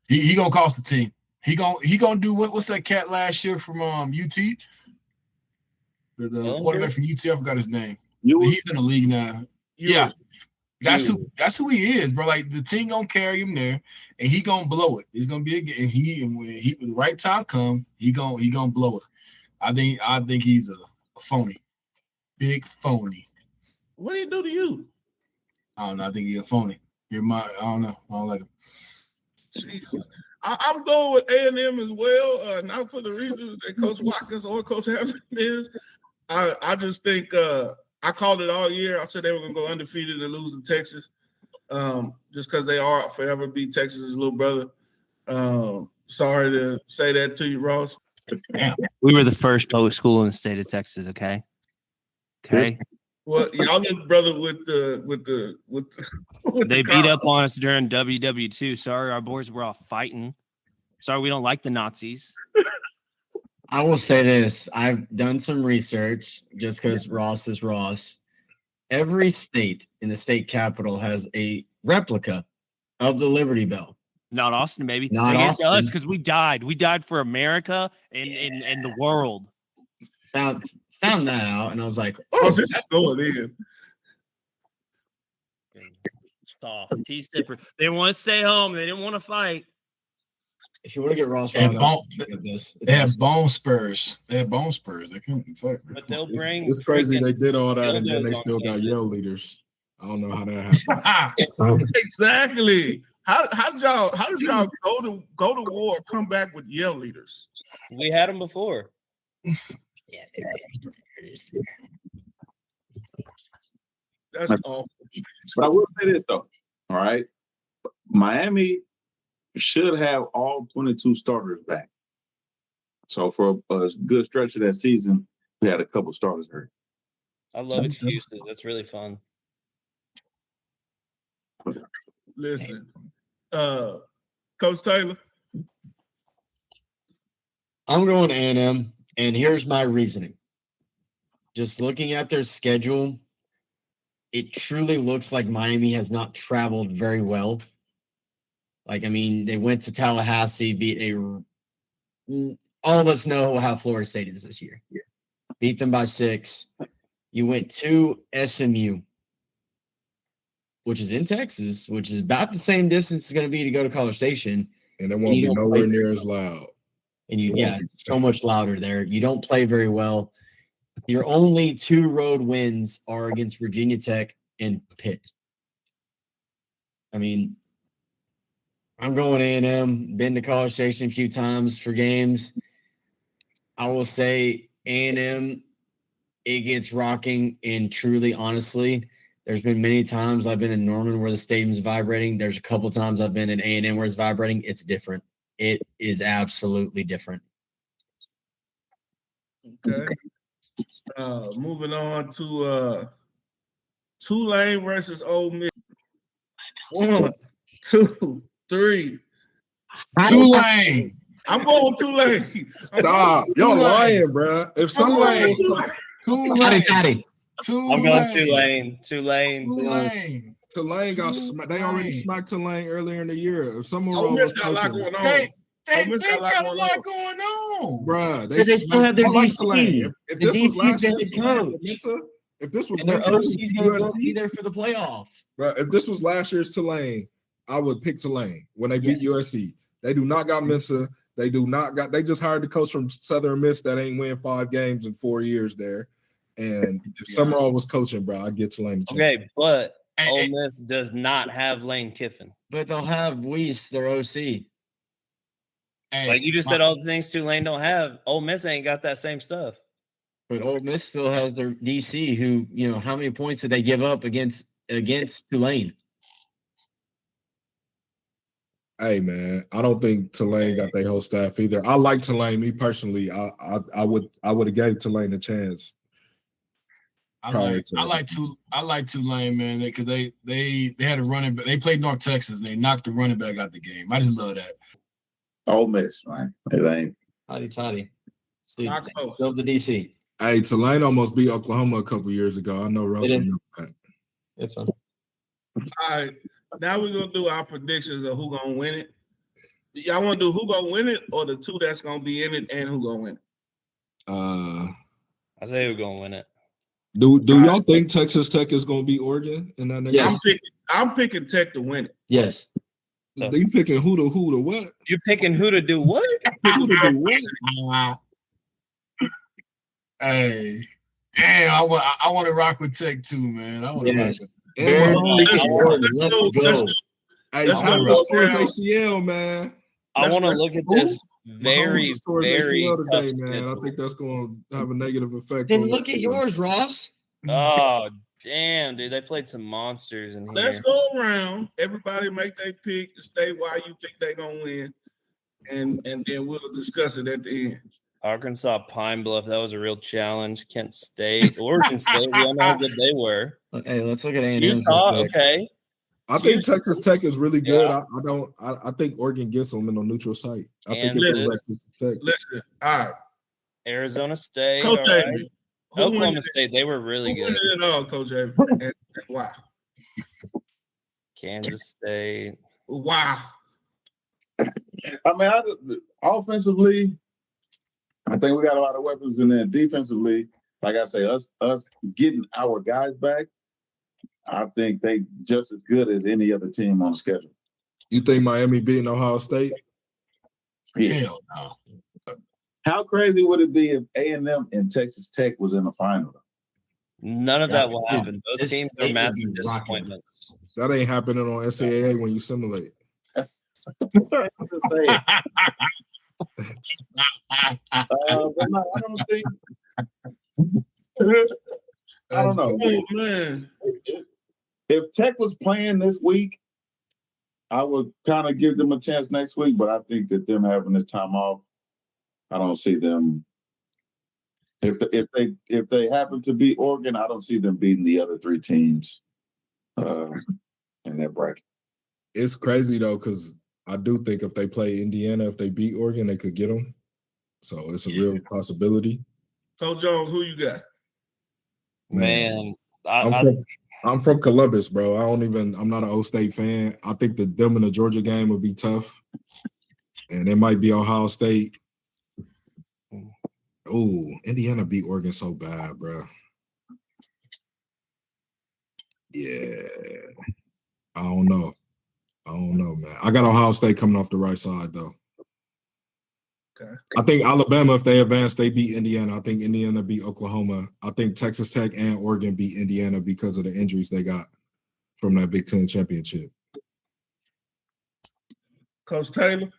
[SPEAKER 4] He gonna cost the team. He gonna do what's that cat last year from UT? The quarterback from UT, I forgot his name. He's in the league now. Yeah. That's who he is, bro. Like the team gonna carry him there, and he gonna blow it. It's gonna be and when the right time come, he gonna blow it. I think he's a phony, big phony.
[SPEAKER 1] What did he do to you?
[SPEAKER 4] I don't know. I think he's a phony. I don't know. I don't like him.
[SPEAKER 1] Jesus. I'm going with A&M as well. Not for the reasons that Coach Watkins or Coach Hamilton is. I just think I called it all year. I said they were going to go undefeated and lose to Texas, just because they are forever be Texas's little brother. Sorry to say that to you, Ross.
[SPEAKER 3] We were the first public school in the state of Texas. Okay.
[SPEAKER 1] Well, y'all little brother with the
[SPEAKER 3] They beat up on us during WW2. Sorry, our boys were all fighting. Sorry, we don't like the Nazis.
[SPEAKER 2] I will say this. I've done some research just because Ross is Ross. Every state in the state capital has a replica of the Liberty Bell.
[SPEAKER 3] Not Austin, baby.
[SPEAKER 2] Not Austin.
[SPEAKER 3] Us because we died. We died for America and the world.
[SPEAKER 2] Found that out, and I was like,
[SPEAKER 1] "Oh, this is going in."
[SPEAKER 3] Stop. T-Stipper. They want to stay home. They didn't want to fight.
[SPEAKER 2] If you want to get Ross,
[SPEAKER 4] they have bone spurs. They have bone spurs. They can't fight.
[SPEAKER 3] But they'll bring.
[SPEAKER 6] It's crazy. They did all that, and then they still got yell leaders. I don't know how that happened.
[SPEAKER 1] Exactly. How did y'all go to war, come back with yell leaders?
[SPEAKER 3] We had them before.
[SPEAKER 2] Yeah, there it is.
[SPEAKER 1] That's awful.
[SPEAKER 5] But I will say this though. All right, Miami should have all 22 starters back. So for a good stretch of that season, we had a couple starters hurt.
[SPEAKER 3] I love excuses. That's really fun.
[SPEAKER 1] Listen, Coach Taylor.
[SPEAKER 2] I'm going A&M, and here's my reasoning. Just looking at their schedule, it truly looks like Miami has not traveled very well. Like, I mean, they went to Tallahassee, beat all of us know how Florida State is this year. Beat them by 6. You went to SMU, which is in Texas, which is about the same distance it's going to be to go to College Station.
[SPEAKER 6] And it won't be nowhere near as loud.
[SPEAKER 2] And it's so much louder there. You don't play very well. Your only 2 road wins are against Virginia Tech and Pitt. I mean, I'm going A&M. Been to College Station a few times for games. I will say A&M, it gets rocking. And truly, honestly, there's been many times I've been in Norman where the stadium's vibrating. There's a couple times I've been in A&M where it's vibrating. It's different. It is absolutely different.
[SPEAKER 1] Okay. Moving on to Tulane versus Ole Miss. 1, 2, 3.
[SPEAKER 4] Tulane.
[SPEAKER 1] I'm going Tulane.
[SPEAKER 6] Stop. Y'all lying, bro. If someone
[SPEAKER 4] Tulane.
[SPEAKER 3] I'm going Tulane.
[SPEAKER 6] Tulane got smacked. They already smacked Tulane earlier in the year. If someone
[SPEAKER 1] Ole Miss got a lot going on.
[SPEAKER 4] They
[SPEAKER 1] Miss got a lot
[SPEAKER 4] got a
[SPEAKER 1] going
[SPEAKER 4] lot
[SPEAKER 1] on.
[SPEAKER 4] going on.
[SPEAKER 6] Bruh,
[SPEAKER 2] But they still have their
[SPEAKER 6] I like
[SPEAKER 2] DC.
[SPEAKER 6] Tulane. If
[SPEAKER 2] The
[SPEAKER 6] this was
[SPEAKER 2] DC's
[SPEAKER 6] last
[SPEAKER 2] the
[SPEAKER 6] year's
[SPEAKER 2] head
[SPEAKER 6] Tulane
[SPEAKER 2] coach.
[SPEAKER 6] with Mensa, if this was
[SPEAKER 2] And their
[SPEAKER 6] Mensa
[SPEAKER 2] OC's
[SPEAKER 6] with
[SPEAKER 2] going to be
[SPEAKER 6] USC,
[SPEAKER 2] there for the playoff.
[SPEAKER 6] bruh, if this was last year's Tulane, I would pick Tulane when they beat USC. They do not got Mensa. They do not got. They just hired the coach from Southern Miss that ain't win 5 games in 4 years there. And if Summerall was coaching, bro, I'd get Tulane.
[SPEAKER 3] Okay, but
[SPEAKER 4] Hey,
[SPEAKER 3] Ole
[SPEAKER 4] hey,
[SPEAKER 3] Miss does not have Lane Kiffin.
[SPEAKER 2] But they'll have Weiss, their OC.
[SPEAKER 4] hey,
[SPEAKER 3] Like you just said, all the things Tulane don't have. Ole Miss ain't got that same stuff.
[SPEAKER 2] But Ole Miss still has their DC who, how many points did they give up against Tulane?
[SPEAKER 6] Hey man, I don't think Tulane got their whole staff either. I like Tulane. Me personally, I would have gave Tulane a chance.
[SPEAKER 4] I like Tulane, man, because they had a running back. They played North Texas. They knocked the running back out the game. I just love that.
[SPEAKER 5] Ole Miss, man. It ain't.
[SPEAKER 2] Hotty toddy.
[SPEAKER 1] Not close.
[SPEAKER 2] Still the DC.
[SPEAKER 6] Hey, Tulane almost beat Oklahoma a couple years ago. I know Russell knew that.
[SPEAKER 2] It's fun.
[SPEAKER 1] All right. Now we're gonna do our predictions of who gonna win it. Y'all want to do who gonna win it or the two that's gonna be in it and who gonna win it?
[SPEAKER 3] I say who's gonna win it.
[SPEAKER 6] Do y'all think Texas Tech is gonna beat Oregon in that next?
[SPEAKER 2] Yes.
[SPEAKER 1] I'm picking Tech to win it.
[SPEAKER 2] Yes.
[SPEAKER 6] You picking who to what?
[SPEAKER 3] You're picking who to do what?
[SPEAKER 6] Who to do what?
[SPEAKER 4] Hey, damn! I want to rock with Tech too, man. I want to rock
[SPEAKER 2] Yes.
[SPEAKER 4] with.
[SPEAKER 2] Very
[SPEAKER 1] Let's
[SPEAKER 2] Let's
[SPEAKER 1] go.
[SPEAKER 2] go.
[SPEAKER 6] Hey,
[SPEAKER 1] Let's
[SPEAKER 6] Tyler
[SPEAKER 1] go
[SPEAKER 6] was towards
[SPEAKER 1] down.
[SPEAKER 6] ACL, man.
[SPEAKER 3] I want to
[SPEAKER 1] Let's-
[SPEAKER 3] look at
[SPEAKER 6] who?
[SPEAKER 3] this very,
[SPEAKER 6] Mahomes was towards
[SPEAKER 3] very
[SPEAKER 6] ACL
[SPEAKER 3] tough
[SPEAKER 6] today, man. I
[SPEAKER 3] schedule.
[SPEAKER 6] think that's going to have a negative effect.
[SPEAKER 2] Then
[SPEAKER 6] on
[SPEAKER 2] look at yours, Ross.
[SPEAKER 3] Oh, damn, dude. They played some monsters in here.
[SPEAKER 1] Let's go around. Everybody make their pick. Stay why you think they're gonna win, and then we'll discuss it at the end.
[SPEAKER 3] Arkansas Pine Bluff. That was a real challenge. Kent State. Oregon State. We all know how good they were.
[SPEAKER 2] Hey, let's look at A&M.
[SPEAKER 3] Utah. Okay.
[SPEAKER 6] I think Texas Tech is really good.
[SPEAKER 3] Yeah.
[SPEAKER 6] I think Oregon gets them in a neutral site. I think
[SPEAKER 3] And
[SPEAKER 6] it feels like Texas Tech.
[SPEAKER 1] Listen, all right.
[SPEAKER 3] Arizona State.
[SPEAKER 1] Coach
[SPEAKER 3] all right.
[SPEAKER 1] Avery, who won
[SPEAKER 3] Oklahoma
[SPEAKER 1] it?
[SPEAKER 3] State. They were really
[SPEAKER 1] Who won
[SPEAKER 3] good.
[SPEAKER 1] it all, Coach Avery? And why?
[SPEAKER 3] Kansas State.
[SPEAKER 1] Wow.
[SPEAKER 5] I mean, offensively, I think we got a lot of weapons, and then defensively, like I say, us getting our guys back, I think they just as good as any other team on the schedule.
[SPEAKER 6] You think Miami beating Ohio State?
[SPEAKER 5] Yeah.
[SPEAKER 4] Hell no.
[SPEAKER 5] How crazy would it be if A&M and Texas Tech was in the final?
[SPEAKER 3] None of that will happen. Those
[SPEAKER 2] This
[SPEAKER 3] teams
[SPEAKER 2] state
[SPEAKER 3] are
[SPEAKER 2] would
[SPEAKER 3] massive
[SPEAKER 2] be rocking.
[SPEAKER 3] disappointments.
[SPEAKER 6] That ain't happening on NCAA when you simulate.
[SPEAKER 5] I'm just saying. But no, I don't think. I don't know.
[SPEAKER 1] Oh man.
[SPEAKER 5] If Tech was playing this week, I would kind of give them a chance next week. But I think that them having this time off, I don't see them. If they happen to beat Oregon, I don't see them beating the other 3 teams in that bracket.
[SPEAKER 6] It's crazy though, because I do think if they play Indiana, if they beat Oregon, they could get them. So it's a real possibility.
[SPEAKER 1] Coach Jones, who you got?
[SPEAKER 3] Man,
[SPEAKER 6] I'm from Columbus, bro. I'm not an O State fan. I think that them in the Georgia game would be tough. And it might be Ohio State. Oh, Indiana beat Oregon so bad, bro. Yeah. I don't know, man. I got Ohio State coming off the right side, though.
[SPEAKER 1] Okay.
[SPEAKER 6] I think Alabama, if they advance, they beat Indiana. I think Indiana beat Oklahoma. I think Texas Tech and Oregon beat Indiana because of the injuries they got from that Big Ten championship.
[SPEAKER 1] Coach Taylor?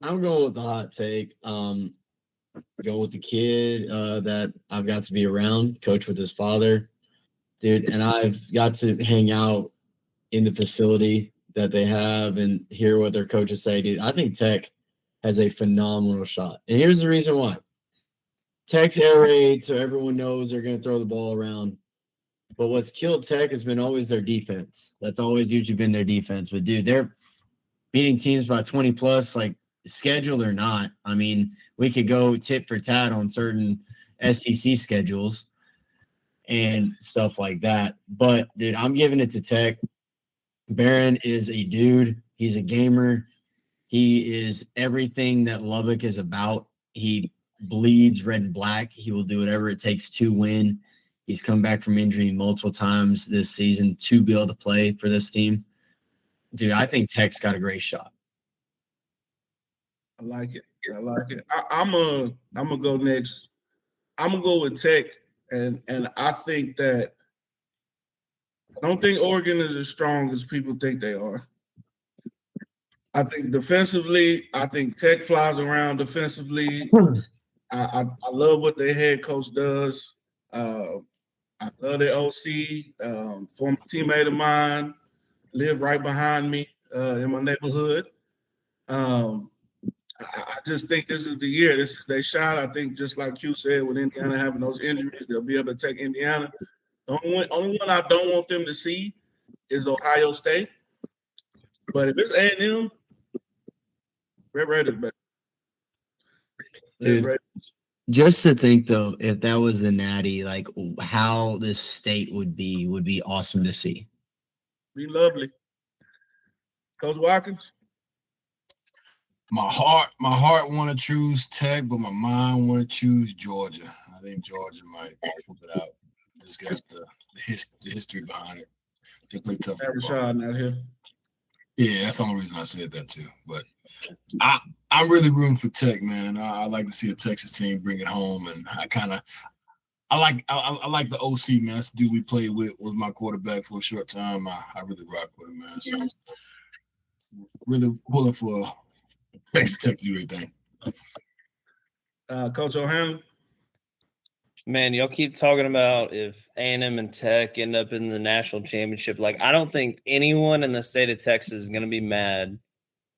[SPEAKER 2] I'm going with the hot take. Going with the kid that I've got to be around, coach with his father, dude, and I've got to hang out in the facility that they have and hear what their coaches say, dude. I think Tech has a phenomenal shot. And here's the reason why. Tech's air raid, so everyone knows they're going to throw the ball around. But what's killed Tech has been always their defense. That's always usually been their defense. But, dude, they're beating teams by 20-plus, like, scheduled or not. I mean, we could go tit for tat on certain SEC schedules and stuff like that. But, dude, I'm giving it to Tech. Barron is a dude. He's a gamer. He is everything that Lubbock is about. He bleeds red and black. He will do whatever it takes to win. He's come back from injury multiple times this season to be able to play for this team. Dude, I think Tech's got a great shot.
[SPEAKER 1] I like it. I'm gonna go next. I'm gonna go with Tech, and I think that I don't think Oregon is as strong as people think they are. I think defensively, I think Tech flies around defensively. I love what their head coach does. I love their OC, former teammate of mine, live right behind me in my neighborhood. I just think this is the year. This is their shot. I think just like you said, with Indiana having those injuries, they'll be able to take Indiana. The only one I don't want them to see is Ohio State. But if it's A&M, Red Raiders better.
[SPEAKER 2] Dude, just to think though, if that was the Natty, like how this state would be awesome to see.
[SPEAKER 1] Be lovely. Coach Watkins.
[SPEAKER 4] My heart want to choose Tech, but my mind want to choose Georgia. I think Georgia might pull it out. Just got the history behind it. They play tough football.
[SPEAKER 1] Out here.
[SPEAKER 4] Yeah, that's the only reason I said that too. But I'm really rooting for Tech, man. I like to see a Texas team bring it home, and I like the OC, man. That's the dude we played with was my quarterback for a short time. I really rock with him, man. So really pulling for Texas Tech to do everything.
[SPEAKER 1] Coach O'Hanlon.
[SPEAKER 3] Man, y'all keep talking about if A&M and Tech end up in the national championship. Like, I don't think anyone in the state of Texas is going to be mad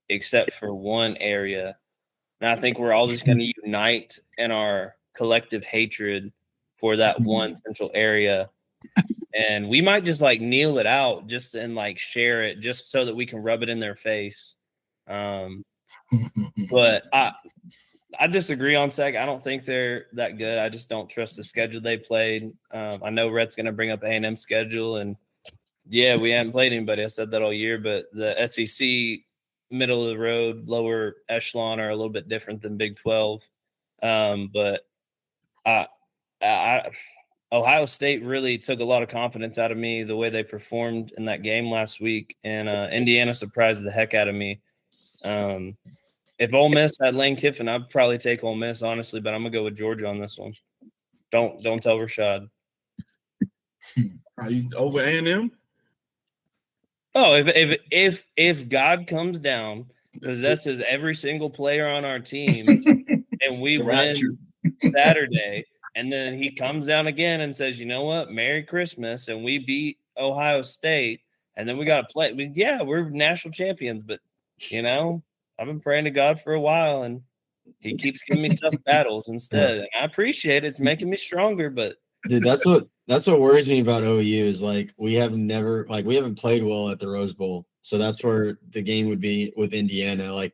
[SPEAKER 3] except for one area. And I think we're all just going to unite in our collective hatred for that one central area. And we might just like kneel it out just and like share it just so that we can rub it in their face. But I disagree on Tech. I don't think they're that good. I just don't trust the schedule they played. I know Rhett's going to bring up A&M's schedule, and yeah, we haven't played anybody. I said that all year, but the SEC middle of the road, lower echelon are a little bit different than Big 12. But Ohio State really took a lot of confidence out of me the way they performed in that game last week, and Indiana surprised the heck out of me. If Ole Miss had Lane Kiffin, I'd probably take Ole Miss, honestly, but I'm gonna go with Georgia on this one. Don't tell Rashad.
[SPEAKER 1] Are you over A&M?
[SPEAKER 3] Oh, if God comes down, possesses every single player on our team, and we win Saturday, and then he comes down again and says, "You know what? Merry Christmas," and we beat Ohio State, and then we got to play. Yeah, we're national champions, but you know. I've been praying to God for a while, and he keeps giving me tough battles instead. And I appreciate it. It's making me stronger, but
[SPEAKER 2] dude, that's what worries me about OU is like we haven't played well at the Rose Bowl. So that's where the game would be with Indiana. Like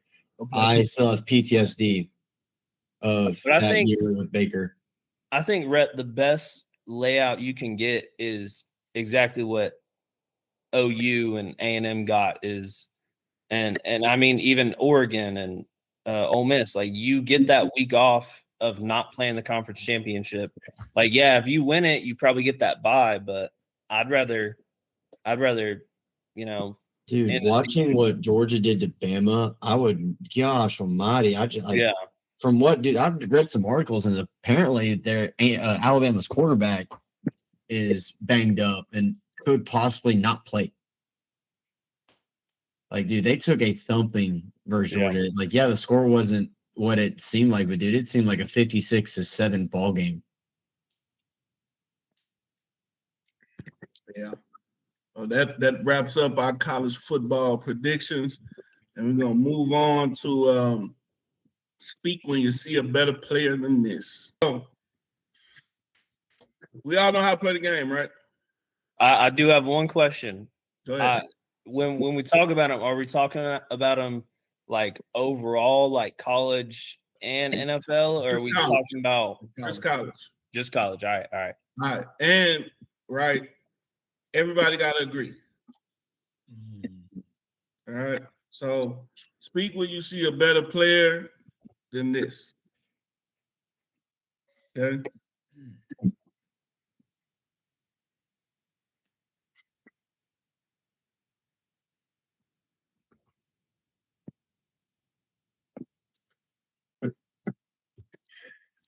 [SPEAKER 2] I still have PTSD of that year with Baker.
[SPEAKER 3] I think, Rhett, the best layout you can get is exactly what OU and A&M got is – and I mean, even Oregon and Ole Miss, like you get that week off of not playing the conference championship. Like, yeah, if you win it, you probably get that bye, but I'd rather, you know.
[SPEAKER 2] Dude, watching what Georgia did to Bama, gosh almighty. From what, dude, I've read some articles and apparently Alabama's quarterback is banged up and could possibly not play. Like, dude, they took a thumping versus Georgia. Like, yeah, the score wasn't what it seemed like, but dude, it seemed like a 56-7 ball game.
[SPEAKER 1] Yeah. Well, that wraps up our college football predictions, and we're gonna move on to speak when you see a better player than this. So, we all know how to play the game, right?
[SPEAKER 3] I do have one question.
[SPEAKER 1] Go ahead.
[SPEAKER 3] When we talk about them, are we talking about them like overall, like college and NFL, or are we talking about
[SPEAKER 1] just college?
[SPEAKER 3] Just college. All right.
[SPEAKER 1] And everybody got to agree. All right. So speak when you see a better player than this. Okay.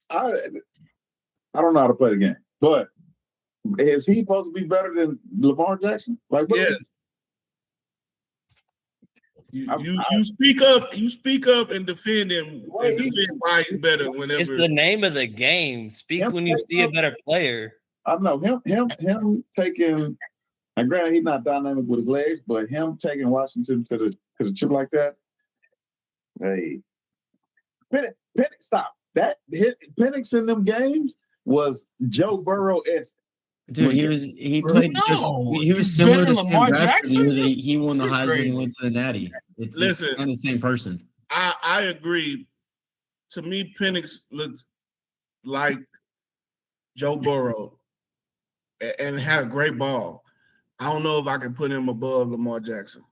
[SPEAKER 5] I don't know how to play the game, but is he supposed to be better than Lamar Jackson? Like, what?
[SPEAKER 1] Yes. You speak up. You speak up and defend him. And defend why he's better whenever.
[SPEAKER 3] It's the name of the game. Speak when you see a better player.
[SPEAKER 5] I know him taking. And granted, he's not dynamic with his legs, but him taking Washington to the chip like that. Hey, Penix, stop that! Penix in them games was Joe Burrow-esque.
[SPEAKER 2] Dude, he played he was similar to
[SPEAKER 4] Lamar Jackson.
[SPEAKER 2] He won the Heisman and went to the Natty. It's kind of the same person.
[SPEAKER 1] I agree. To me, Penix looked like Joe Burrow and had a great ball. I don't know if I can put him above Lamar Jackson.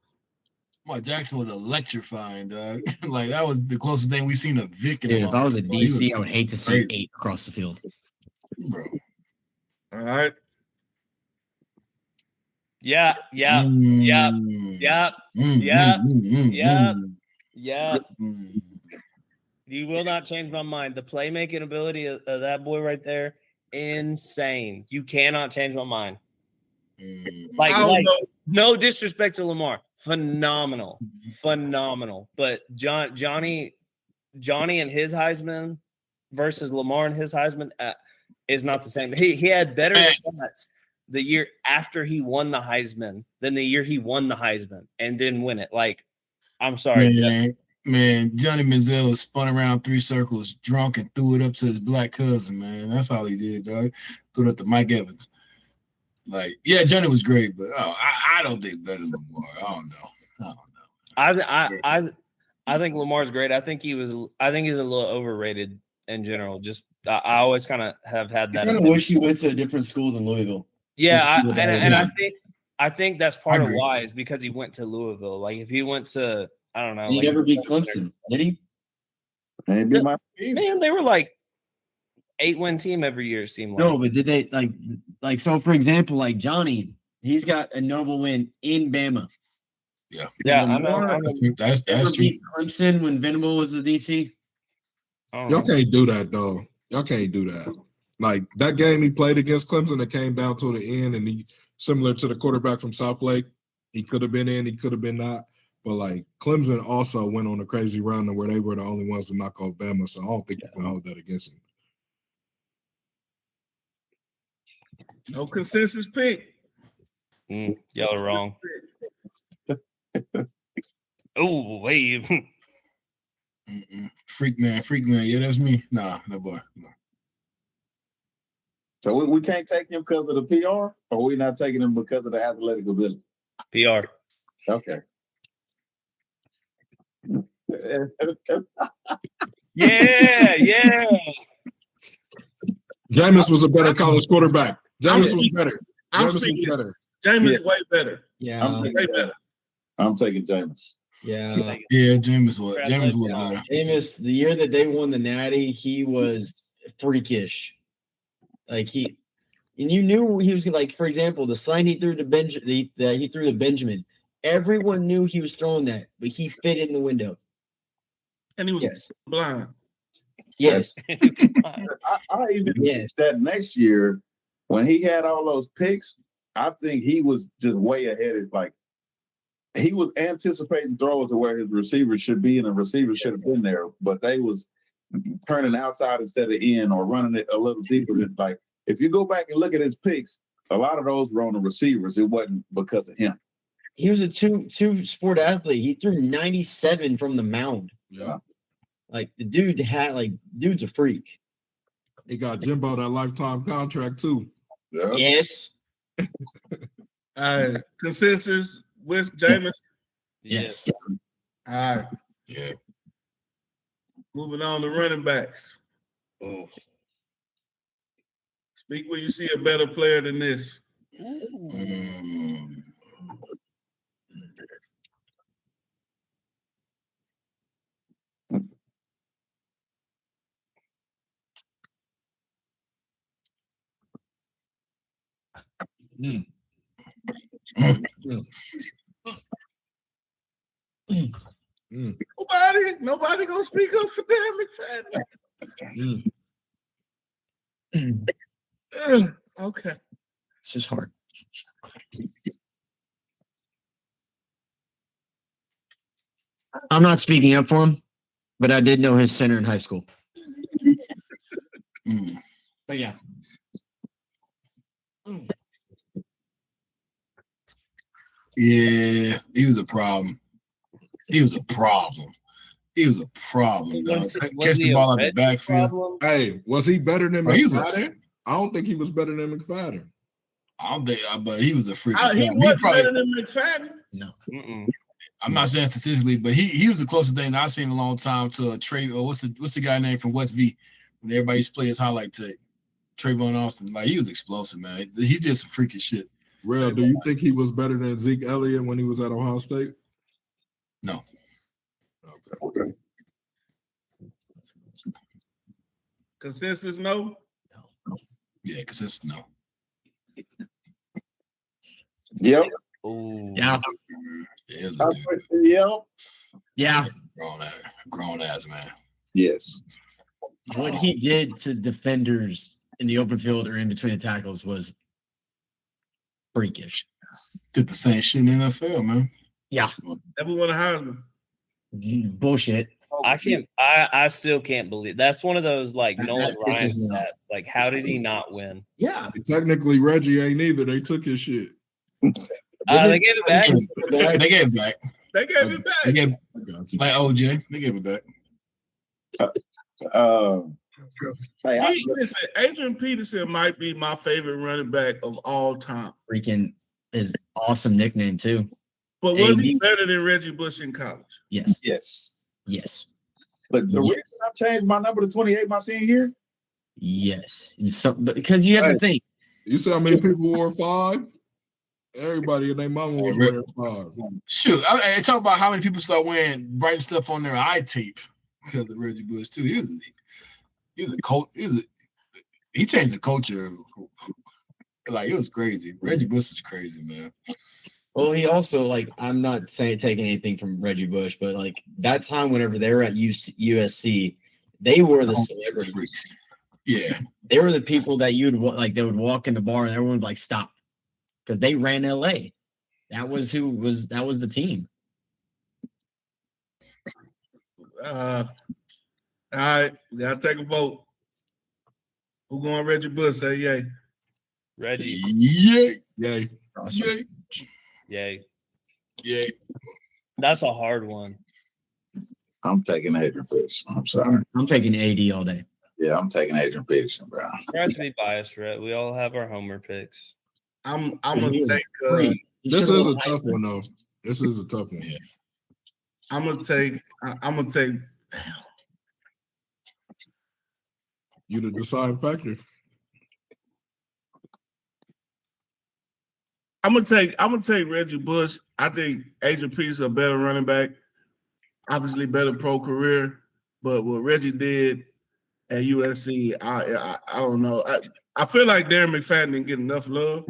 [SPEAKER 4] Lamar Jackson was electrifying, dog. Like that was the closest thing we seen to Vic.
[SPEAKER 2] Dude, if I was a DC, I would hate to see 8 across the field.
[SPEAKER 4] Bro.
[SPEAKER 1] All right.
[SPEAKER 3] Yeah. You will not change my mind. The playmaking ability of that boy right there, insane. You cannot change my mind. Like no disrespect to Lamar, phenomenal. But Johnny and his Heisman versus Lamar and his Heisman is not the same. He had better shots the year after he won the Heisman than the year he won the Heisman and didn't win it. Like, I'm sorry,
[SPEAKER 4] man. Johnny Manziel spun around 3 circles, drunk, and threw it up to his black cousin. Man, that's all he did, dog. Threw it up to Mike Evans. Like, yeah, Johnny was great, but I don't think better than Lamar. I don't know.
[SPEAKER 3] I think Lamar's great. I think he's a little overrated in general. Just I always kind of have had that.
[SPEAKER 2] I kind of wish he went to a different school than Louisville.
[SPEAKER 3] Yeah, I think that's part of why is because he went to Louisville. Like if he went to
[SPEAKER 2] he never beat Clemson, did he?
[SPEAKER 5] Maybe my
[SPEAKER 3] man, they were like 8-win team every year. It seemed like.
[SPEAKER 2] No, but did they like so? For example, like Johnny, he's got a notable win in Bama.
[SPEAKER 4] Yeah,
[SPEAKER 3] I know.
[SPEAKER 4] That's true.
[SPEAKER 2] Clemson when Venable was the DC.
[SPEAKER 6] Y'all can't do that though. Y'all can't do that. Like that game he played against Clemson, it came down to the end, and he similar to the quarterback from South Lake. He could have been in, he could have been not. But like Clemson also went on a crazy run where they were the only ones to knock off Bama, so I don't think you can hold that against him.
[SPEAKER 1] No consensus pick.
[SPEAKER 3] Y'all are wrong. Oh, wave.
[SPEAKER 4] Freak man. Yeah, that's me. Nah, no boy. No.
[SPEAKER 5] So we can't take him because of the PR, or we not taking him because of the athletic ability?
[SPEAKER 3] PR.
[SPEAKER 5] Okay.
[SPEAKER 3] Yeah.
[SPEAKER 6] Jameis was a better college quarterback. Jameis was better.
[SPEAKER 1] Jameis way better.
[SPEAKER 2] Yeah,
[SPEAKER 1] way better.
[SPEAKER 5] I'm taking Jameis.
[SPEAKER 2] Yeah,
[SPEAKER 4] Jameis was better.
[SPEAKER 2] Jameis, the year that they won the Natty, he was freakish. Like you knew he was like, for example, the slant he threw to Benjamin. Everyone knew he was throwing that, but he fit in the window.
[SPEAKER 1] And he was blind.
[SPEAKER 2] Yes.
[SPEAKER 5] I even that next year when he had all those picks, I think he was just way ahead of like he was anticipating throws to where his receivers should be, and the receivers should have been there, but they was turning outside instead of in or running it a little deeper. Like if you go back and look at his picks, a lot of those were on the receivers. It wasn't because of him.
[SPEAKER 2] He was a two-sport athlete. He threw 97 from the mound.
[SPEAKER 6] Yeah.
[SPEAKER 2] Like the dude's a freak.
[SPEAKER 6] He got Jimbo that lifetime contract too.
[SPEAKER 5] Yeah.
[SPEAKER 2] Yes.
[SPEAKER 1] Consensus with Jameis.
[SPEAKER 2] Yes.
[SPEAKER 1] All right.
[SPEAKER 4] Yeah.
[SPEAKER 1] Moving on to running backs.
[SPEAKER 2] Oh.
[SPEAKER 1] Speak when you see a better player than this.
[SPEAKER 6] Mm.
[SPEAKER 1] Nobody gonna speak up for Dan McFadden. Okay.
[SPEAKER 2] It's just hard. I'm not speaking up for him, but I did know his center in high school. But yeah.
[SPEAKER 4] Yeah, he was a problem. He was a problem, dog. Catch the ball out the backfield.
[SPEAKER 6] Hey, was he better than
[SPEAKER 4] Bro,
[SPEAKER 6] McFadden? I don't think he was better than McFadden.
[SPEAKER 4] I don't think, but he was a freak.
[SPEAKER 1] He wasn't better than McFadden.
[SPEAKER 2] No.
[SPEAKER 4] I'm not saying statistically, but he was the closest thing I've seen in a long time to a Trey. Or what's the guy name from West V? When everybody used to play his highlight tape, Trayvon Austin. Like, he was explosive, man. He did some freaky shit.
[SPEAKER 6] Real, do you think he was better than Zeke Elliott when he was at Ohio State?
[SPEAKER 4] No.
[SPEAKER 6] Okay.
[SPEAKER 1] Consensus, no.
[SPEAKER 4] Yeah, consensus, no.
[SPEAKER 5] Yep.
[SPEAKER 3] Ooh.
[SPEAKER 2] Yeah.
[SPEAKER 5] Yep.
[SPEAKER 2] Yeah.
[SPEAKER 4] Grown ass man.
[SPEAKER 5] Yes.
[SPEAKER 2] What he did to defenders in the open field or in between the tackles was freakish.
[SPEAKER 4] Did the same shit in the NFL, man.
[SPEAKER 2] Yeah.
[SPEAKER 1] Never won a Heisman.
[SPEAKER 2] Bullshit.
[SPEAKER 3] I still can't believe that's one of those like Nolan
[SPEAKER 2] This
[SPEAKER 3] Ryan
[SPEAKER 2] is not.
[SPEAKER 3] stats. Like, how did he not win?
[SPEAKER 2] Yeah.
[SPEAKER 6] Technically, Reggie ain't either. They took his shit.
[SPEAKER 3] They gave it back.
[SPEAKER 4] They gave it back.
[SPEAKER 1] They gave it back.
[SPEAKER 4] They gave like OJ. They gave it back.
[SPEAKER 1] Listen, Adrian Peterson might be my favorite running back of all time.
[SPEAKER 2] Freaking his awesome nickname too.
[SPEAKER 1] But was he
[SPEAKER 2] AD.
[SPEAKER 1] better than Reggie Bush in college?
[SPEAKER 2] Yes.
[SPEAKER 5] Yes.
[SPEAKER 2] Yes.
[SPEAKER 5] But the reason I changed my number to 28 my senior year,
[SPEAKER 2] Yes. And so, because you have to think.
[SPEAKER 6] You see how many people wore 5? Everybody and their mama was wearing 5.
[SPEAKER 4] Shoot, I talk about how many people start wearing bright stuff on their eye tape because of Reggie Bush too. He was a coach. He changed the culture. Like, it was crazy. Reggie Bush is crazy, man.
[SPEAKER 2] Well, he also, like, I'm not saying taking anything from Reggie Bush, but like that time whenever they were at USC, they were the celebrities.
[SPEAKER 4] Yeah.
[SPEAKER 2] They were the people that you'd like. They would walk in the bar and everyone would like stop because they ran LA. That was the team.
[SPEAKER 1] All right, we gotta take a vote. Who going Reggie Bush? Say yay.
[SPEAKER 3] Reggie.
[SPEAKER 4] Yay.
[SPEAKER 6] Yay.
[SPEAKER 4] Yay.
[SPEAKER 3] Yay.
[SPEAKER 4] Yay.
[SPEAKER 3] That's a hard one.
[SPEAKER 5] I'm taking Adrian Peterson. I'm sorry.
[SPEAKER 2] I'm taking AD all day.
[SPEAKER 5] Yeah, I'm taking Adrian Peterson, bro.
[SPEAKER 3] Try to be biased, Rhett. We all have our homer picks.
[SPEAKER 1] I'm gonna take.
[SPEAKER 6] This is a tough one, though. This is a tough one.
[SPEAKER 4] Yeah.
[SPEAKER 1] I'm gonna take.
[SPEAKER 6] You the deciding factor.
[SPEAKER 1] I'm gonna take Reggie Bush. I think Adrian Peterson a better running back, obviously better pro career. But what Reggie did at USC, I don't know. I feel like Darren McFadden didn't get enough love.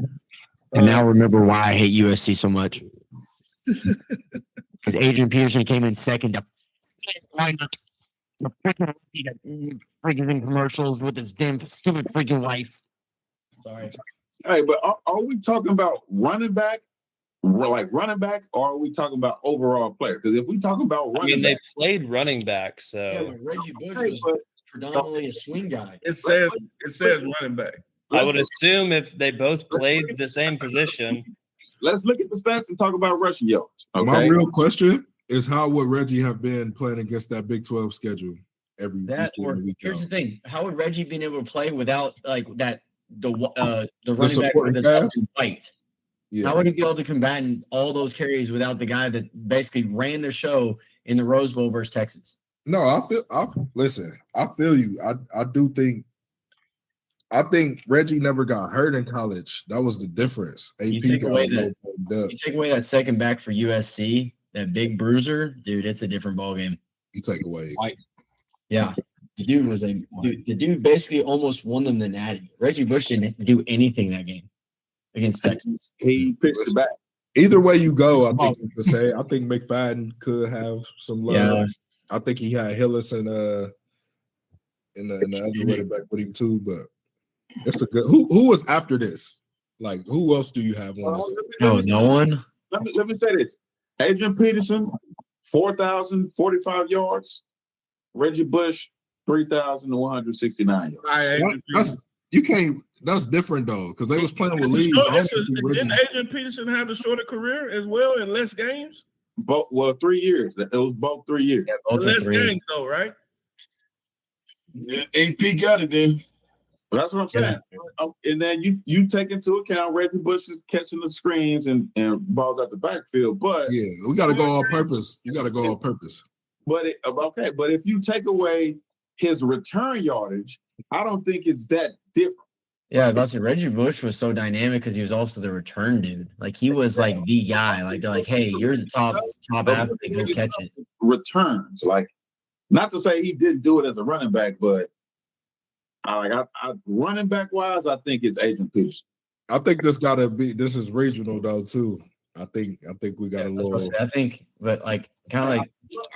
[SPEAKER 2] And now remember why I hate USC so much. Because Adrian Peterson came in second to freaking in commercials with his damn stupid freaking wife. Sorry.
[SPEAKER 5] Hey, but are we talking about running back, or are we talking about overall player? Because if we talk about running
[SPEAKER 3] they
[SPEAKER 5] back,
[SPEAKER 3] played running back, so
[SPEAKER 2] Yeah, but Reggie Bush was predominantly a swing guy.
[SPEAKER 1] It says running back.
[SPEAKER 3] I would assume if they both played the same position.
[SPEAKER 5] let's look at the stats and talk about rushing yards. Okay.
[SPEAKER 6] My real question is, how would Reggie have been playing against that Big 12 schedule every week?
[SPEAKER 2] Here's the thing: how would Reggie been able to play without like that the running back
[SPEAKER 6] supporting
[SPEAKER 2] with
[SPEAKER 6] cast?
[SPEAKER 2] the white?
[SPEAKER 6] Yeah.
[SPEAKER 2] How would he be able to combat all those carries without the guy that basically ran the show in the Rose Bowl versus Texas?
[SPEAKER 6] No, I feel you. I think Reggie never got hurt in college. That was the difference.
[SPEAKER 2] You
[SPEAKER 6] AP
[SPEAKER 2] take
[SPEAKER 6] got
[SPEAKER 2] away
[SPEAKER 6] a little banged up.
[SPEAKER 2] You take away that second back for USC, that big bruiser, dude. It's a different ballgame.
[SPEAKER 6] You take away.
[SPEAKER 2] Yeah, the dude basically almost won them the Natty. Reggie Bush didn't do anything that game. against Texas.
[SPEAKER 5] He pitched it back.
[SPEAKER 6] Either way you go, I think you could say. I think McFadden could have some love.
[SPEAKER 2] Yeah.
[SPEAKER 6] I think he had Hillis and the other running back with him too. But it's a good. Who was after this? Like, who else do you have on this?
[SPEAKER 2] No one.
[SPEAKER 5] Let me say this: Adrian Peterson, 4,045 yards. Reggie Bush, 3,169 yards.
[SPEAKER 6] You can't. That's different though, because they was playing with league.
[SPEAKER 1] Didn't Adrian Peterson have a shorter career as well in less games?
[SPEAKER 5] Both 3 years. It was both 3 years.
[SPEAKER 2] Yeah,
[SPEAKER 1] Less games though, right?
[SPEAKER 4] Yeah, AP got it then.
[SPEAKER 5] That's what I'm saying. And then you take into account Reggie Bush is catching the screens and balls out the backfield. But
[SPEAKER 6] yeah, we got to go all purpose. You got to go all purpose.
[SPEAKER 5] But if you take away his return yardage, I don't think it's that different.
[SPEAKER 2] Yeah, but see, Reggie Bush was so dynamic because he was also the return dude. Like he was like the guy. Like they're like, hey, you're the top athlete, go catch it.
[SPEAKER 5] Returns, like not to say he didn't do it as a running back, but running back wise, I think it's Adrian Peterson.
[SPEAKER 6] I think this is regional though too. I think we got a little.
[SPEAKER 2] I think, but like kind of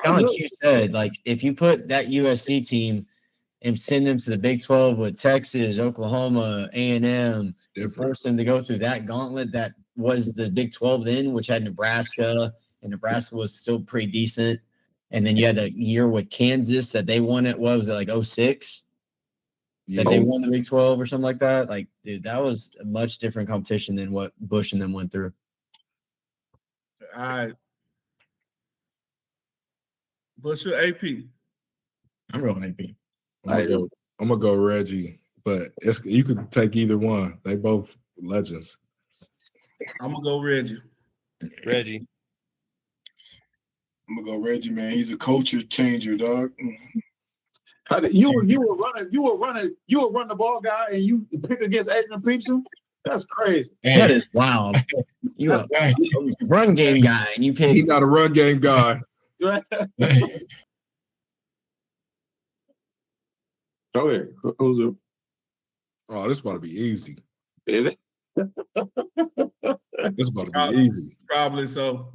[SPEAKER 2] like you said, like if you put that USC team and send them to the Big 12 with Texas, Oklahoma, A&M, and force them to go through that gauntlet that was the Big 12 then, which had Nebraska, and Nebraska was still pretty decent. And then you had that year with Kansas that they won it. What was it, like 06?
[SPEAKER 6] Yeah.
[SPEAKER 2] That they won the Big 12 or something like that. Like, dude, that was a much different competition than what Bush and them went through.
[SPEAKER 1] All right. Bush or AP?
[SPEAKER 2] I'm going AP.
[SPEAKER 6] I'm gonna go Reggie, but you could take either one. They both legends.
[SPEAKER 1] I'm gonna go Reggie.
[SPEAKER 3] Reggie.
[SPEAKER 4] I'm gonna go Reggie, man. He's a culture changer, dog.
[SPEAKER 5] You were running the ball guy, and you pick against Adrian Peterson. That's crazy.
[SPEAKER 2] That is wild. You a run game guy, and you pick.
[SPEAKER 6] He's not a run game guy.
[SPEAKER 5] Go ahead. Who's it?
[SPEAKER 6] Oh, this about to be easy.
[SPEAKER 5] Is it?
[SPEAKER 6] This about to be easy.
[SPEAKER 1] Probably so.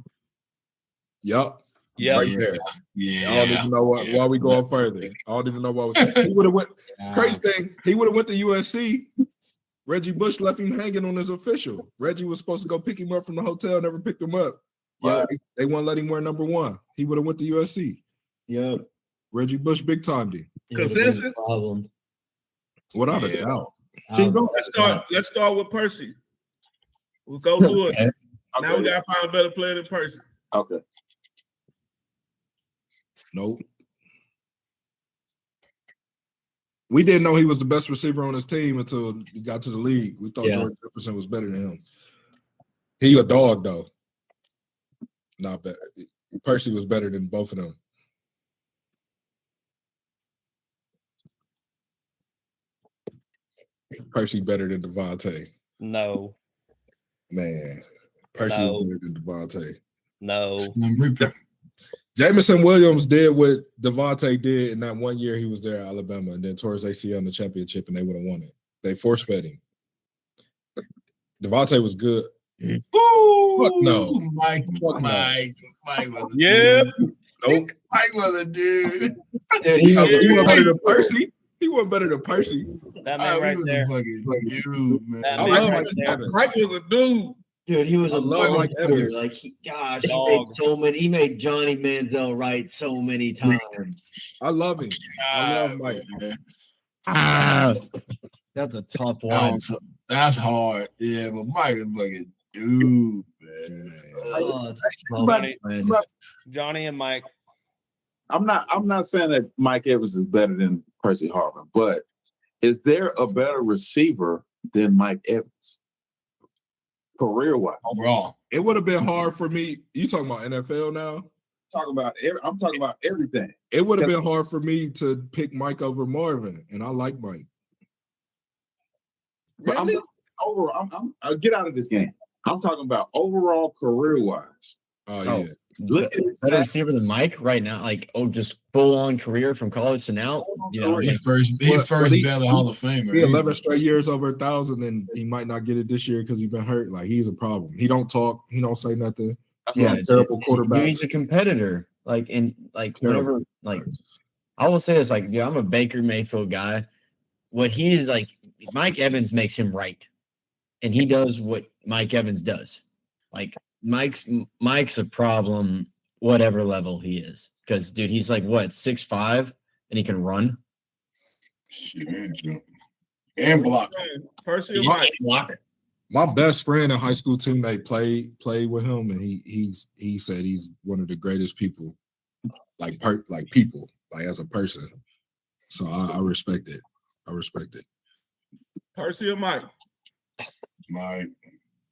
[SPEAKER 6] Yup.
[SPEAKER 3] Yeah.
[SPEAKER 6] Right there.
[SPEAKER 4] Yeah.
[SPEAKER 6] I don't even know why we going further. I don't even know why he would have went. Crazy thing, he would have went to USC. Reggie Bush left him hanging on his official. Reggie was supposed to go pick him up from the hotel, never picked him up.
[SPEAKER 2] Yeah.
[SPEAKER 6] They won't let him wear number 1. He would have went to USC.
[SPEAKER 2] Yep.
[SPEAKER 6] Reggie Bush big time D.
[SPEAKER 1] Consensus?
[SPEAKER 2] Problem.
[SPEAKER 6] Without a doubt.
[SPEAKER 1] Let's start with Percy. We'll go through it.
[SPEAKER 5] Okay.
[SPEAKER 1] Now we gotta find a better player than Percy.
[SPEAKER 5] Okay.
[SPEAKER 6] Nope. We didn't know he was the best receiver on his team until he got to the league. We thought George Jefferson was better than him. He a dog though. Not better. Percy was better than both of them. Percy better than Devontae.
[SPEAKER 3] No.
[SPEAKER 6] Man. Percy was better than Devontae.
[SPEAKER 3] No.
[SPEAKER 6] Jameson Williams did what Devontae did in that 1 year he was there at Alabama, and then tore his ACL in the championship, and they would have won it. They force-fed him. Devontae was good.
[SPEAKER 4] Ooh,
[SPEAKER 6] Fuck no.
[SPEAKER 4] Mike was
[SPEAKER 6] yeah. Nope.
[SPEAKER 4] Mike was a dude.
[SPEAKER 2] Dude,
[SPEAKER 6] he wasn't better than Percy. He wasn't better than Percy.
[SPEAKER 3] That man right there.
[SPEAKER 4] Fucking dude, man.
[SPEAKER 6] I like Mike Evans.
[SPEAKER 1] Mike was a dude.
[SPEAKER 2] Dude, he was a
[SPEAKER 6] Mike Evans.
[SPEAKER 2] Like he made Johnny Manziel right so many times.
[SPEAKER 6] I love him. I love Mike.
[SPEAKER 2] That's a tough one.
[SPEAKER 4] That's hard. Yeah, but Mike is fucking dude, man.
[SPEAKER 2] Oh, that's
[SPEAKER 3] Johnny and Mike.
[SPEAKER 5] I'm not saying that Mike Evans is better than Percy Harvin, but is there a better receiver than Mike Evans? Career-wise.
[SPEAKER 4] Overall.
[SPEAKER 6] It would have been hard for me. You talking about NFL now?
[SPEAKER 5] I'm talking about everything.
[SPEAKER 6] It would have been hard for me to pick Mike over Marvin, and I like Mike.
[SPEAKER 5] But I'll get out of this game. I'm talking about overall career-wise.
[SPEAKER 6] Oh, yeah.
[SPEAKER 5] Look at his
[SPEAKER 2] better
[SPEAKER 5] stats.
[SPEAKER 2] receiver than Mike right now. Like, just full on career from college to now. You know,
[SPEAKER 4] He
[SPEAKER 2] like,
[SPEAKER 4] first
[SPEAKER 6] Well,
[SPEAKER 4] ballot Hall of Famer.
[SPEAKER 6] He 11 straight years over 1,000, and he might not get it this year because he's been hurt. Like, he's a problem. He don't talk. He don't say nothing.
[SPEAKER 2] yeah,
[SPEAKER 6] Terrible
[SPEAKER 2] dude,
[SPEAKER 6] quarterbacks.
[SPEAKER 2] he's a competitor. Like, and like
[SPEAKER 6] Terrible.
[SPEAKER 2] whenever, like, I will say this, like, dude, I'm a Baker Mayfield guy. What he is like, Mike Evans makes him right, and he does what Mike Evans does. Like, Mike's a problem, whatever level he is, because dude, he's like what 6'5", and he can run.
[SPEAKER 4] Shit, and jump. And block.
[SPEAKER 1] Percy or
[SPEAKER 2] Yeah,
[SPEAKER 1] Mike?
[SPEAKER 2] block.
[SPEAKER 6] My best friend and high school teammate played with him, and he said he's one of the greatest people, like people, like as a person. So I respect it. I respect it.
[SPEAKER 1] Percy or Mike?
[SPEAKER 4] Mike.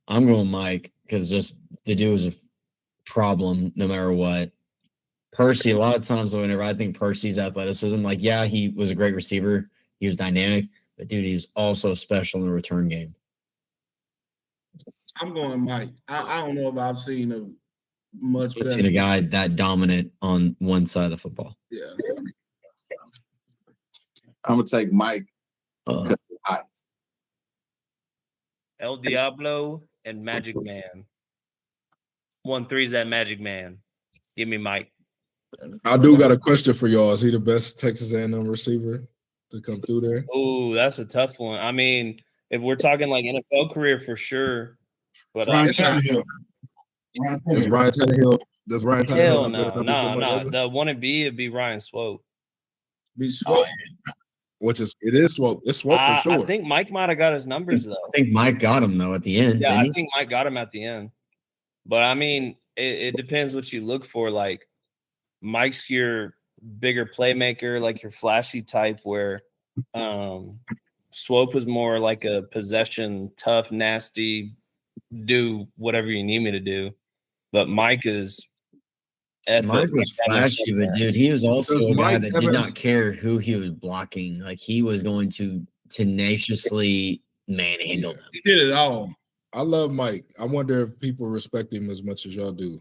[SPEAKER 2] I'm going Mike because just the dude was a problem no matter what. Percy, a lot of times whenever I think Percy's athleticism, like, yeah, he was a great receiver. He was dynamic, but dude, he was also special in the return game.
[SPEAKER 1] I'm going Mike. I don't know if I've seen a much
[SPEAKER 2] I've
[SPEAKER 1] better.
[SPEAKER 2] seen a guy that dominant on one side of the football.
[SPEAKER 1] Yeah.
[SPEAKER 5] I'm gonna take Mike.
[SPEAKER 3] El Diablo and Magic Man. 1-3's that Magic Man. Give me Mike.
[SPEAKER 6] I do got a question for y'all. Is he the best Texas A&M receiver to come through there?
[SPEAKER 3] Oh, that's a tough one. I mean, if we're talking like NFL career for sure, but
[SPEAKER 4] Ryan Tannehill.
[SPEAKER 6] Is Ryan Tannehill? Does Ryan Tannehill?
[SPEAKER 3] hell
[SPEAKER 6] have better
[SPEAKER 3] no,
[SPEAKER 6] numbers than Mike Evans?
[SPEAKER 3] The 1 and B would be Ryan Swope.
[SPEAKER 1] Be Swope.
[SPEAKER 6] Which is Swope. It's Swope for sure.
[SPEAKER 3] I think Mike might have got his numbers though.
[SPEAKER 2] I think Mike got him though at the end.
[SPEAKER 3] Yeah,
[SPEAKER 2] didn't
[SPEAKER 3] I
[SPEAKER 2] he?
[SPEAKER 3] think Mike got him at the end. But I mean, it depends what you look for. Like Mike's your bigger playmaker, like your flashy type, where Swope was more like a possession, tough, nasty, do whatever you need me to do. But Mike is
[SPEAKER 2] Mike was flashy, but dude, he was also
[SPEAKER 6] Because
[SPEAKER 2] a guy
[SPEAKER 6] Mike
[SPEAKER 2] that did
[SPEAKER 6] Evans-
[SPEAKER 2] not care who he was blocking. Like, he was going to tenaciously manhandle them.
[SPEAKER 1] He did it all.
[SPEAKER 6] I love Mike. I wonder if people respect him as much as y'all do.